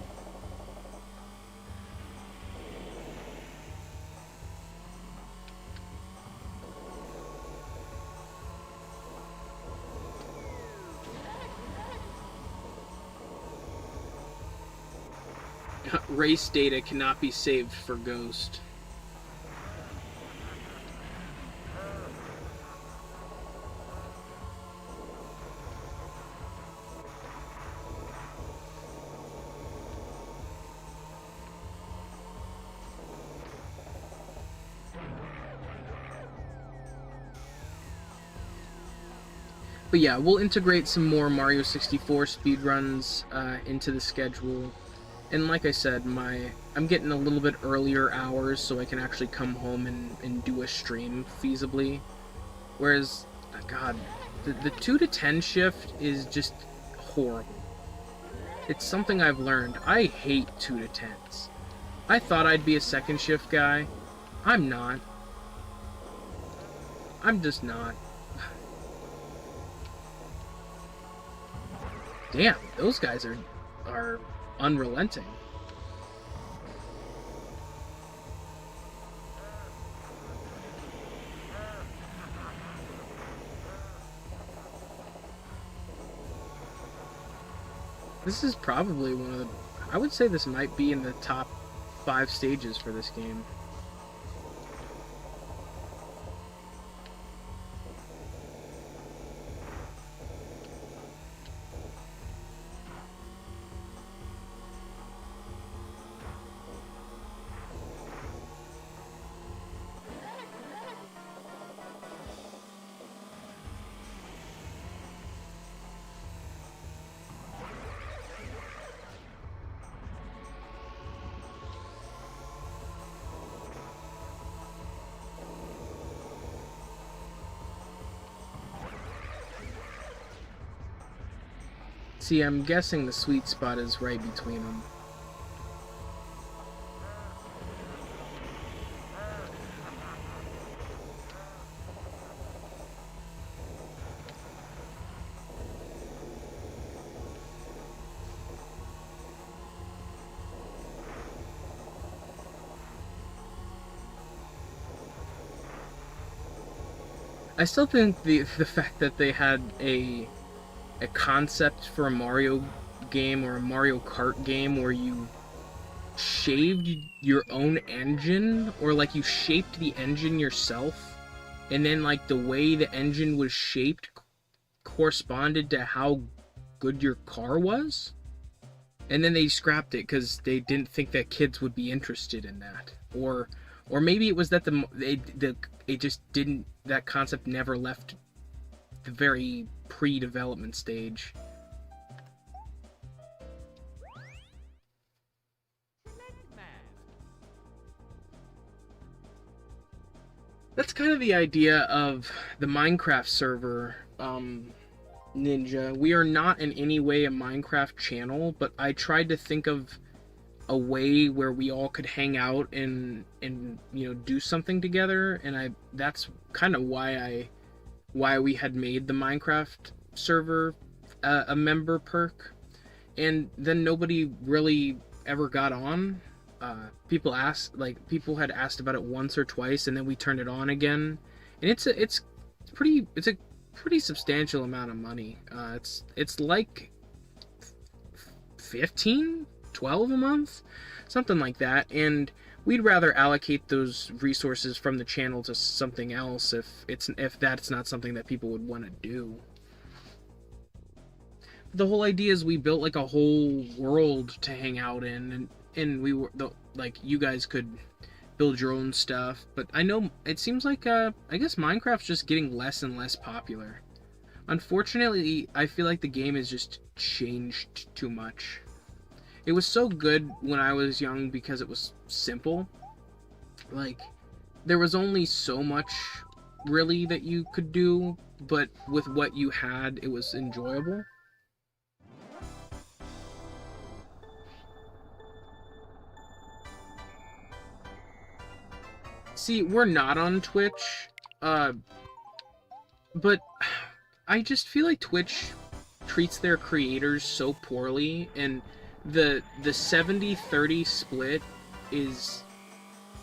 Race data cannot be saved for Ghost. But yeah, we'll integrate some more Mario 64 speedruns into the schedule. And like I said, I'm getting a little bit earlier hours so I can actually come home and do a stream feasibly. Whereas, God, the 2 to 10 shift is just horrible. It's something I've learned. I hate 2 to 10s. I thought I'd be a second shift guy. I'm not. I'm just not. Damn, those guys are unrelenting. This is probably one of the... I would say this might be in the top 5 stages for this game. See, I'm guessing the sweet spot is right between them. I still think the fact that they had a concept for a Mario game or a Mario Kart game where you shaved your own engine, or like you shaped the engine yourself, and then like the way the engine was shaped corresponded to how good your car was, and then they scrapped it because they didn't think that kids would be interested in that, or maybe it was that it just didn't, that concept never left the very pre-development stage. That's kind of the idea of the Minecraft server, Ninja. We are not in any way a Minecraft channel, but I tried to think of a way where we all could hang out and you know, do something together, and that's kind of why we had made the Minecraft server a member perk. And then nobody really ever got on. People had asked about it once or twice, and then we turned it on again, and it's a pretty substantial amount of money. It's like 15, 12 a month. something like that. And we'd rather allocate those resources from the channel to something else if that's not something that people would want to do. The whole idea is we built like a whole world to hang out in, and we were like, you guys could build your own stuff. But I know it seems like I guess Minecraft's just getting less and less popular. Unfortunately, I feel like the game has just changed too much. It was so good when I was young because it was simple. Like, there was only so much really that you could do, but with what you had, it was enjoyable. See, we're not on Twitch, but I just feel like Twitch treats their creators so poorly, and the 70-30 split is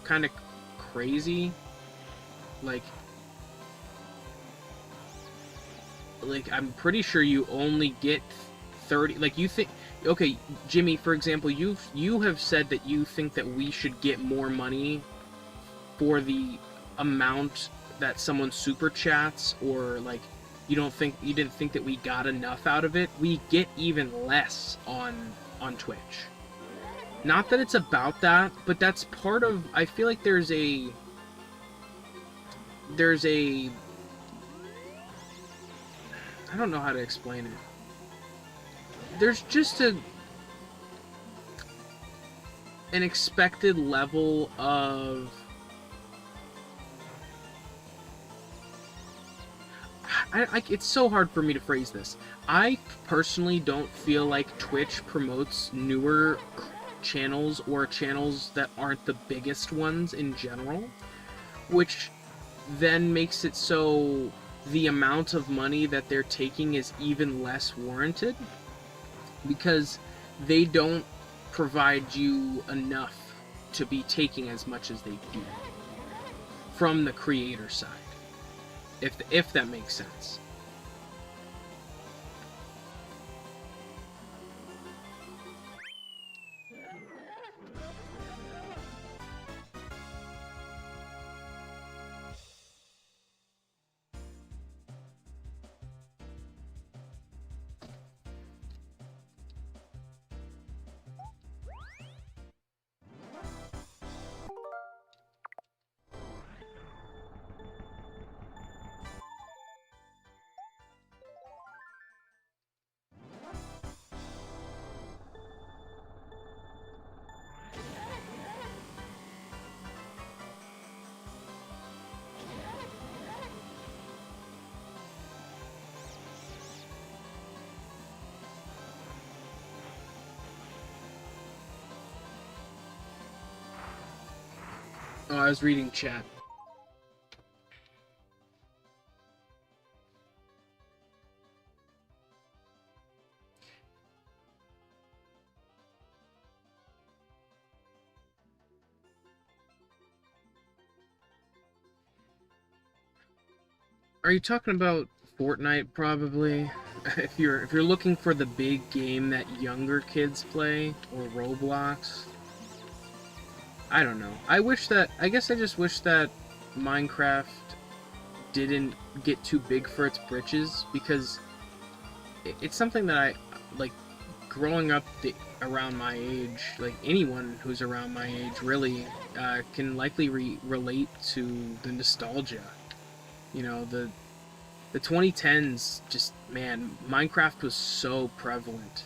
kind of crazy. Like I'm pretty sure you only get 30. Like, you think, okay, Jimmy, for example, you have said that you think that we should get more money for the amount that someone super chats, or like you didn't think that we got enough out of it. We get even less on Twitch. Not that it's about that, but that's part of, I feel like there's a I don't know how to explain it. There's just an expected level of it's so hard for me to phrase this. I personally don't feel like Twitch promotes newer channels or channels that aren't the biggest ones in general, which then makes it so the amount of money that they're taking is even less warranted, because they don't provide you enough to be taking as much as they do from the creator side, if that makes sense. Oh, I was reading chat. Are you talking about Fortnite, probably? If you're looking for the big game that younger kids play, or Roblox, I don't know. I guess I just wish that Minecraft didn't get too big for its britches, because it's something that I like. Growing up around my age, like anyone who's around my age really can likely relate to the nostalgia. You know, the 2010s, just, man, Minecraft was so prevalent.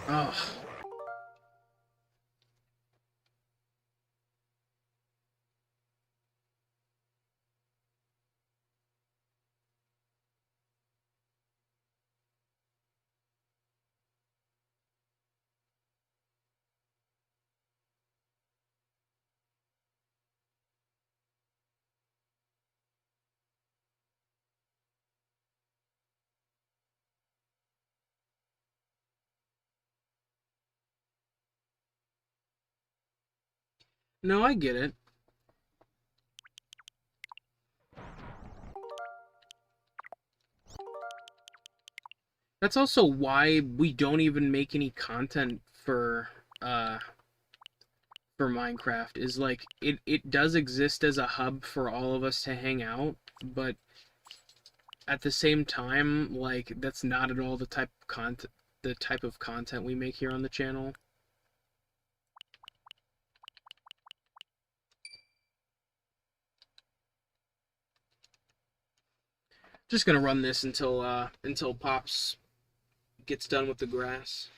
Ugh. No, I get it. That's also why we don't even make any content for Minecraft, is like it does exist as a hub for all of us to hang out, but at the same time, like, that's not at all the type of content we make here on the channel. Just gonna run this until Pops gets done with the grass.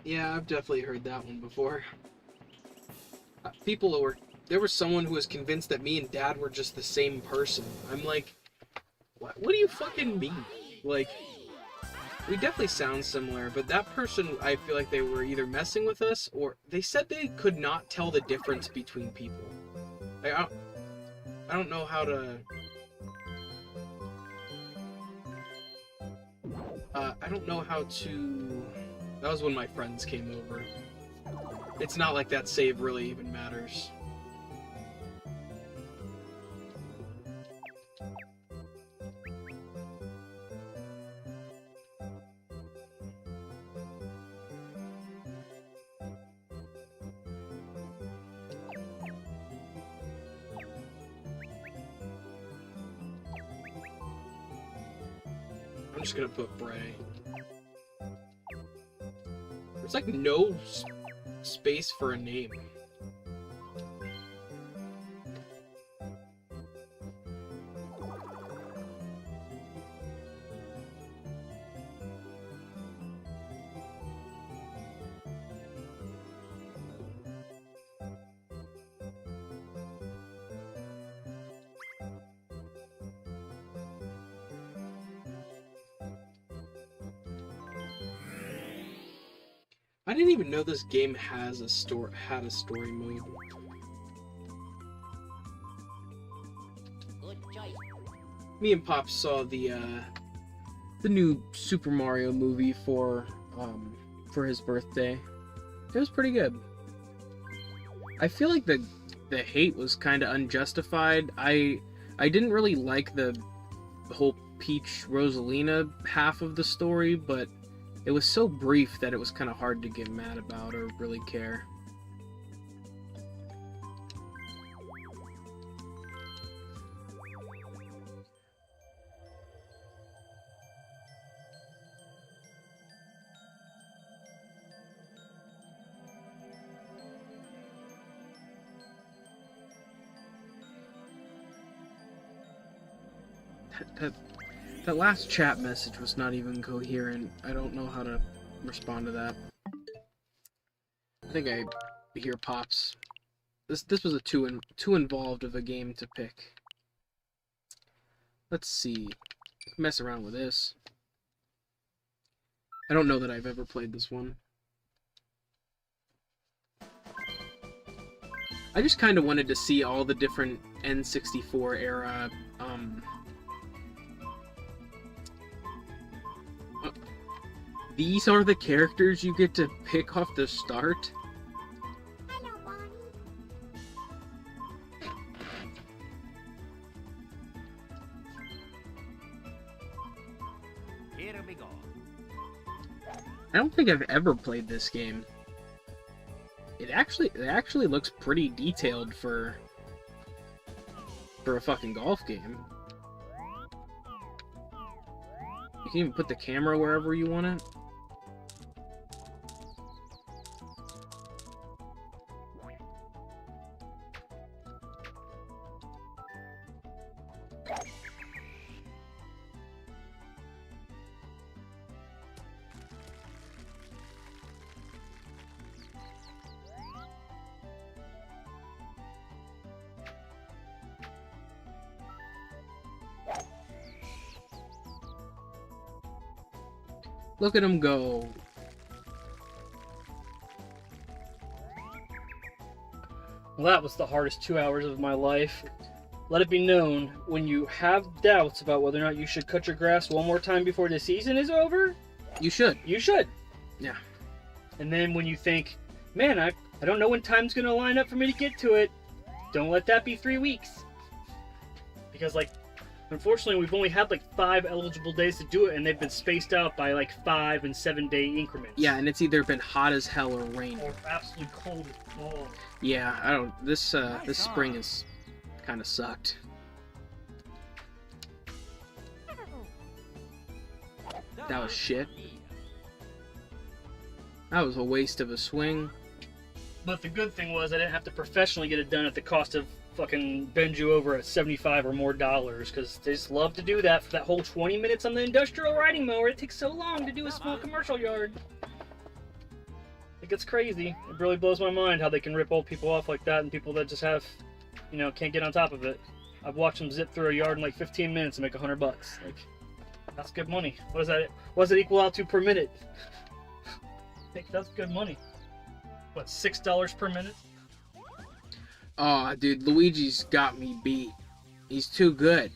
Yeah, I've definitely heard that one before. There was someone who was convinced that me and Dad were just the same person. I'm like, what do you fucking mean? Like, we definitely sound similar, but that person, I feel like they were either messing with us, or they said they could not tell the difference between people. Like, I don't know how to... I don't know how to... That was when my friends came over. It's not like that save really even matters. I'm just gonna put Bray. There's like no space for a name. I didn't even know this game had a story mode. Good choice. Me and Pop saw the new Super Mario movie for his birthday. It was pretty good. I feel like the hate was kind of unjustified. I didn't really like the whole Peach Rosalina half of the story, but it was so brief that it was kind of hard to get mad about or really care. That last chat message was not even coherent. I don't know how to respond to that. I think I hear Pops. This was a too involved of a game to pick. Let's see. Mess around with this. I don't know that I've ever played this one. I just kind of wanted to see all the different N64 era these are the characters you get to pick off the start? Hello, Bonnie. I don't think I've ever played this game. It actually looks pretty detailed for a fucking golf game. You can even put the camera wherever you want it. Look at him go. Well, that was the hardest 2 hours of my life. Let it be known, when you have doubts about whether or not you should cut your grass one more time before the season is over, You should. you should. Yeah. And then when you think, man, I don't know when time's going to line up for me to get to it, don't let that be 3 weeks. Because, like, unfortunately, we've only had like 5 eligible days to do it, and they've been spaced out by like 5 and 7 day increments. Yeah, and it's either been hot as hell or rainy. Or absolutely cold as balls. Yeah, I don't. This spring is kind of sucked. That was shit. That was a waste of a swing. But the good thing was I didn't have to professionally get it done at the cost of fucking bend you over at $75 or more, because they just love to do that for that whole 20 minutes on the industrial riding mower. It takes so long to do a small commercial yard. It gets crazy. It really blows my mind how they can rip old people off like that, and people that just have, you know, can't get on top of it. I've watched them zip through a yard in like 15 minutes and make $100. Like, that's good money. What is that? What does it equal out to per minute? I think that's good money. What, $6 per minute? Aw, dude, Luigi's got me beat. He's too good.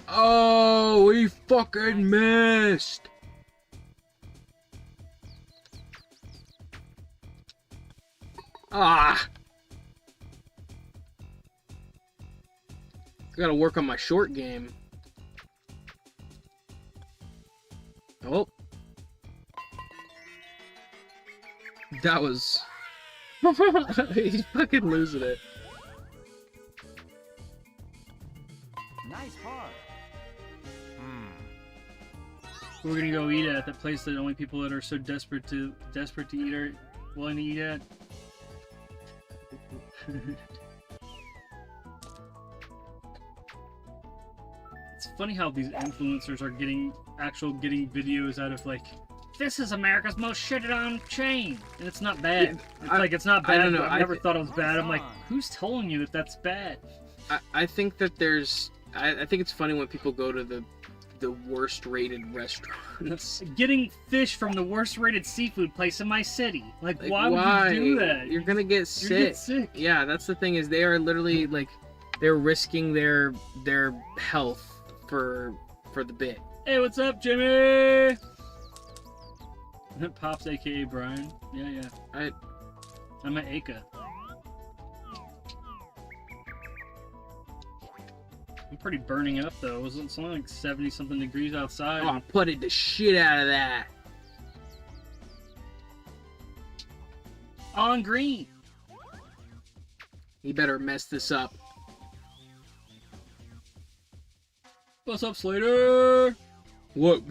Oh, he fucking missed. Ah. I gotta work on my short game. Oh. That was... He's fucking losing it. Nice par. We're gonna go eat at that place that only people that are so desperate to eat are willing to eat at. It's funny how these influencers are getting videos out of like, this is America's most shitted on chain, and it's not bad. It's not bad. I don't know. I've never thought it was bad. I'm like, who's telling you that that's bad? I think that there's... I think it's funny when people go to the worst rated restaurants. Getting fish from the worst rated seafood place in my city. Like why would you do that? You're gonna get sick. Yeah, that's the thing, is they are literally like, they're risking their health for the bit. Hey, what's up, Jimmy? Pops, aka Brian. Yeah. I'm at Aka. I'm pretty burning up though. It's only like 70 something degrees outside. Oh, putting the shit out of that. On green. You better mess this up. What's up, Slater? What?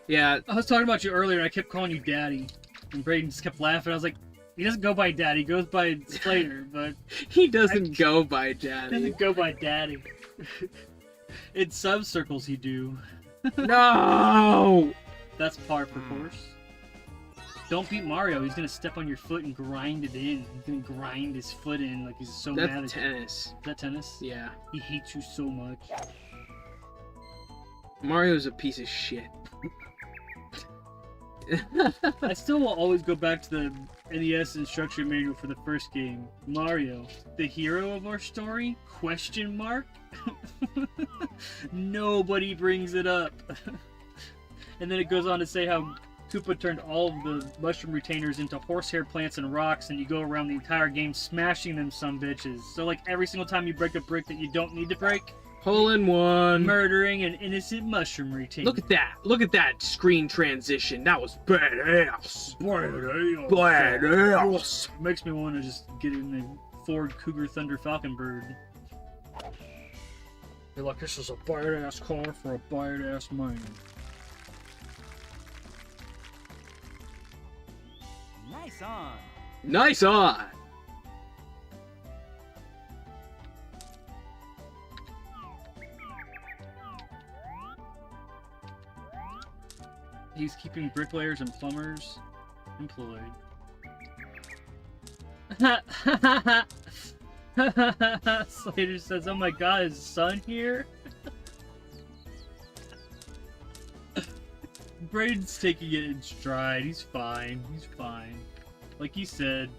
Yeah. I was talking about you earlier and I kept calling you Daddy. And Braden just kept laughing. I was like, he doesn't go by Daddy, he goes by Slater, but... He doesn't go by Daddy. He doesn't go by Daddy. In some circles he do. No! That's par for course. Don't beat Mario, he's gonna step on your foot and grind it in. He's gonna grind his foot in like he's so mad at you. That's tennis. Is that tennis? Yeah. He hates you so much. Mario's a piece of shit. I still will always go back to the NES instruction manual for the first game. Mario, the hero of our story? Question mark? Nobody brings it up. And then it goes on to say how Koopa turned all of the mushroom retainers into horsehair plants and rocks, and you go around the entire game smashing them some bitches. So like every single time you break a brick that you don't need to break, Hole in one. Murdering an innocent mushroom routine. Look at that. Look at that screen transition. That was badass. Badass. Badass. Makes me want to just get in the Ford Cougar Thunder Falcon Bird. You're like, this is a badass car for a badass man. Nice on. Nice on. He's keeping bricklayers and plumbers employed. Slater says, oh my god, is son here? Braden's taking it in stride. He's fine. He's fine. Like he said,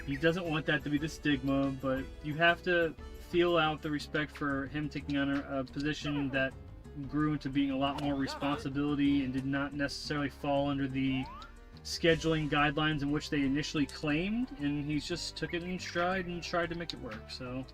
he doesn't want that to be the stigma, but you have to feel out the respect for him taking on a position that grew into being a lot more responsibility and did not necessarily fall under the scheduling guidelines in which they initially claimed, and he's just took it in stride and tried to make it work, so.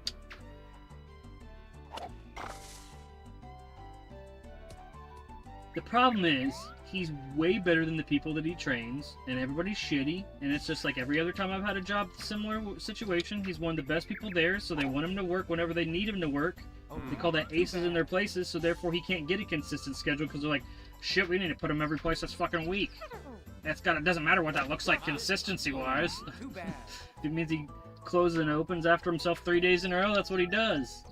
The problem is, he's way better than the people that he trains, and everybody's shitty, and it's just like every other time I've had a job similar situation, he's one of the best people there, so they want him to work whenever they need him to work. They call that aces in their places, so therefore he can't get a consistent schedule because they're like, shit, we need to put him every place this fucking week. It doesn't matter what that looks like consistency-wise. If it means he closes and opens after himself 3 days in a row, that's what he does.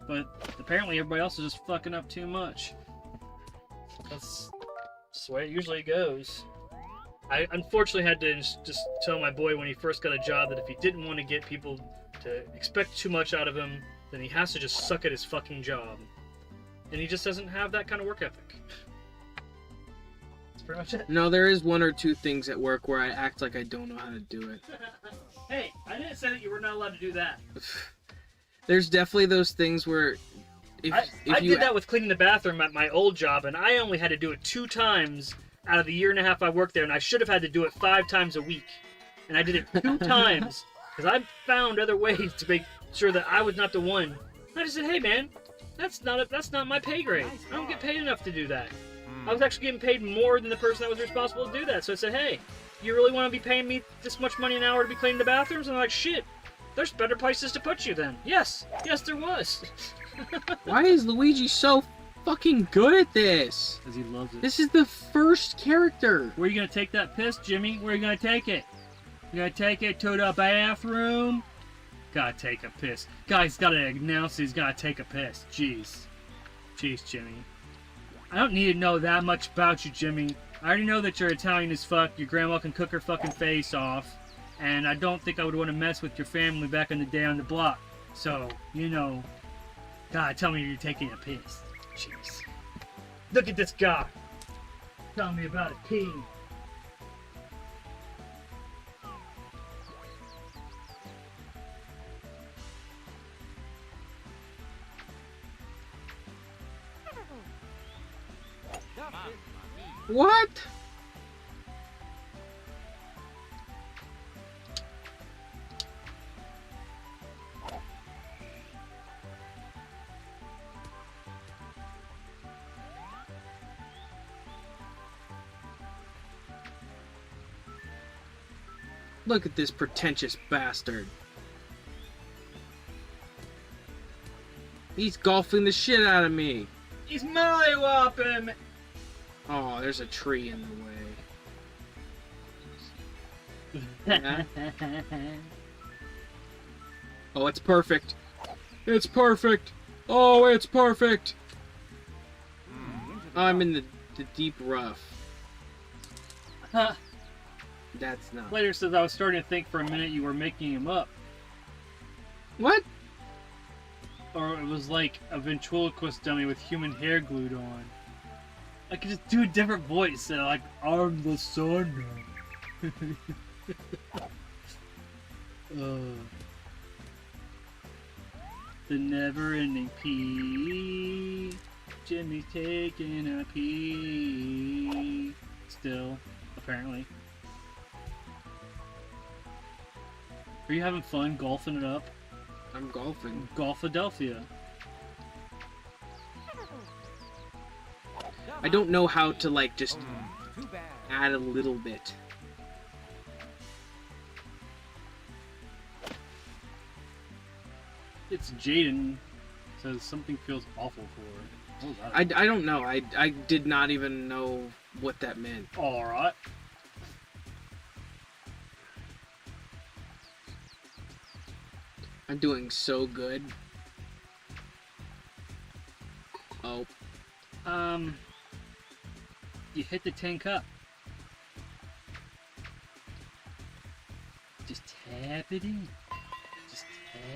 But apparently everybody else is just fucking up too much. That's just the way it usually goes. I unfortunately had to just tell my boy when he first got a job that if he didn't want to get people to expect too much out of him, then he has to just suck at his fucking job. And he just doesn't have that kind of work ethic. That's pretty much it. No, there is one or two things at work where I act like I don't know how to do it. Hey, I didn't say that you were not allowed to do that. There's definitely those things where I did that with cleaning the bathroom at my old job, and I only had to do it 2 times out of the year and a half I worked there, and I should have had to do it 5 times a week. And I did it 2 times, because I found other ways to make sure that I was not the one. I just said, hey man, that's not my pay grade. I don't get paid enough to do that. I was actually getting paid more than the person that was responsible to do that. So I said, hey, you really want to be paying me this much money an hour to be cleaning the bathrooms? And they're like, shit, there's better places to put you then. Yes, there was. Why is Luigi so fucking good at this? Because he loves it. This is the first character. Where are you going to take that piss, Jimmy? Where are you going to take it? You going to take it to the bathroom? Gotta take a piss. Guy's gotta announce he's gotta take a piss. Jeez, Jimmy. I don't need to know that much about you, Jimmy. I already know that you're Italian as fuck. Your grandma can cook her fucking face off. And I don't think I would want to mess with your family back in the day on the block. So, you know, God, tell me you're taking a piss. Jeez. Look at this guy. Tell me about a king. What? Look at this pretentious bastard. He's golfing the shit out of me. He's mollywopping me. Oh, there's a tree in the way. Yeah. Oh, it's perfect. It's perfect. Oh, it's perfect. I'm in the deep rough. That's not. Later says I was starting to think for a minute you were making him up. What? Or it was like a ventriloquist dummy with human hair glued on. I could just do a different voice and like, I'm the sun. The never-ending pee. Jimmy's taking a pee. Still, apparently. Are you having fun golfing it up? I'm golfing. Golfadelphia. I don't know how to, like, just Too bad. add a little bit. It's Jaden says something feels awful for her. What was that? I don't know. I did not even know what that meant. Alright. I'm doing so good. Oh. You hit the 10 cup. Just tap it in. Just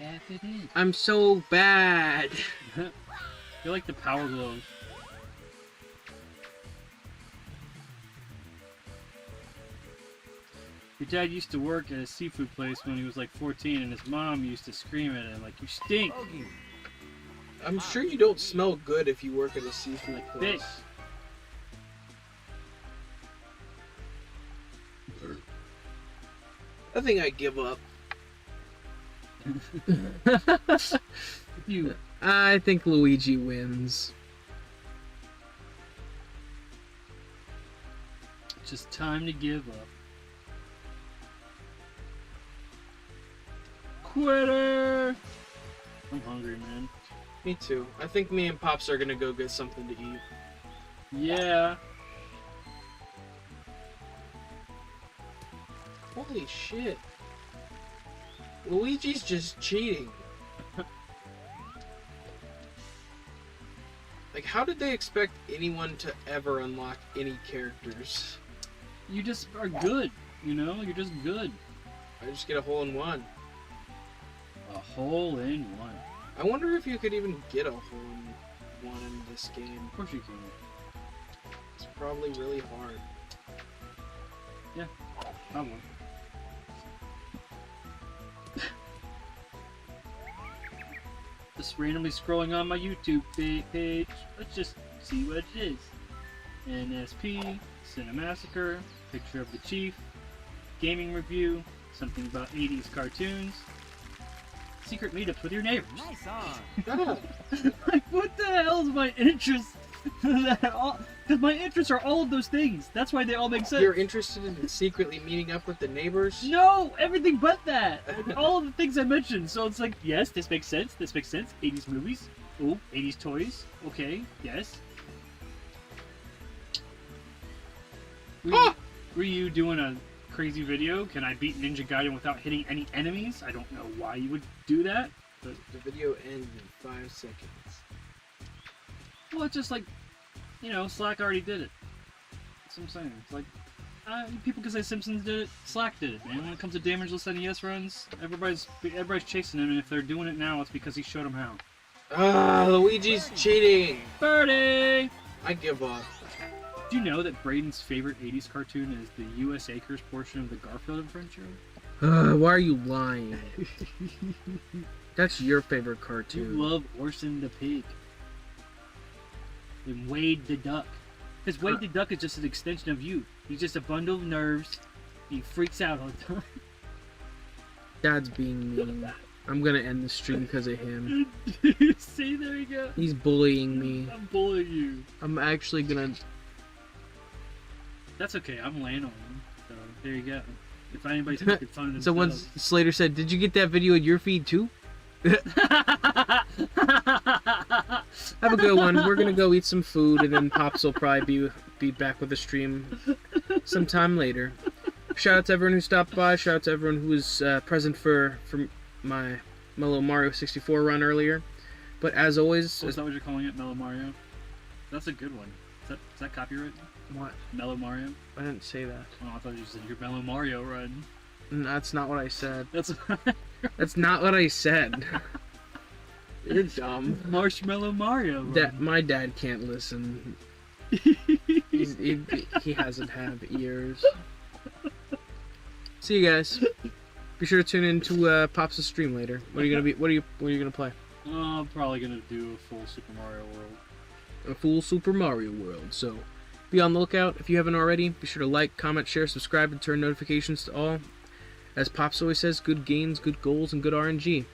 tap it in. I'm so bad. You're like the power glove. Your dad used to work at a seafood place when he was like 14, and his mom used to scream at him like, "You stink!" Bogey. I'm sure you don't smell good if you work at a seafood Like place. this. I think I give up. You. I think Luigi wins. It's just time to give up. Quitter! I'm hungry, man. Me too. I think me and Pops are gonna go get something to eat. Yeah. Holy shit. Luigi's just cheating. Like, how did they expect anyone to ever unlock any characters? You just are good, you know? You're just good. I just get a hole in one. A hole in one. I wonder if you could even get a hole in one in this game. Of course you can. It's probably really hard. Probably. Just randomly scrolling on my YouTube page. Let's just see what it is. NSP, Cinemassacre, picture of the chief, gaming review, something about 80s cartoons, secret meetups with your neighbors. Nice on. Ah, Like, what the hell is my interest? Because my interests are all of those things. That's why they all make sense. you're interested in secretly meeting up with the neighbors? No, everything but that. All of the things I mentioned. So it's like, yes, this makes sense. This makes sense. 80s movies. Oh, 80s toys. Okay, yes. Ah! Were you doing a crazy video? Can I beat Ninja Gaiden without hitting any enemies? I don't know why you would do that. But, The video ends in 5 seconds. well, it's just like, you know, Slack already did it. That's what I'm saying. It's like, people can say Simpsons did it. Slack did it, man. When it comes to damageless NES runs, everybody's chasing him, and if they're doing it now, it's because he showed them how. Ah, Luigi's cheating! Birdie! I give up. Do you know that Braden's favorite 80s cartoon is the U.S. Acres portion of the Garfield Adventure? Why are you lying? That's your favorite You cartoon. love Orson the Pig. And Wade the Duck. Because Wade the Duck is just an extension of you. He's just a bundle of nerves. He freaks out all the time. Dad's being mean. I'm gonna end the stream because of him. See, there you go. He's bullying me. I'm bullying you. I'm actually gonna... That's okay, I'm laying on him. So, there you go. If anybody's making fun of So themselves. once Slater said, "Did you get that video in your feed too?" Have a good one. We're gonna go eat some food, and then Pops will probably be back with the stream sometime later. Shout out to everyone who stopped by. Shout out to everyone who was present for my little Mario 64 run earlier. But as always, Is that what you're calling it, Mellow Mario? That's a good one. Is that copyright? what? Mellow Mario? I didn't say that. Oh, I thought you said your Mellow Mario run. That's not what I said. That's That's not what I said. You're dumb. Marshmallow Mario run. That my dad can't listen. He hasn't had ears. See you guys. Be sure to tune in to Pops' stream later. What are you gonna play? Oh, I'm probably gonna do a full Super Mario World. A full Super Mario World. So be on the lookout if you haven't already. Be sure to like, comment, share, subscribe, and turn notifications to all. As Pops always says, good gains, good goals, and good RNG.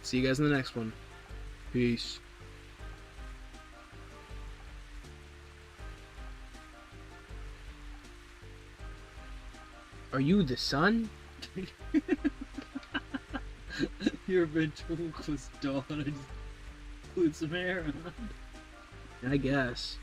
See you guys in the next one. Peace. Are you the sun? Your ventriloquist dawn. I just put some air on. I guess.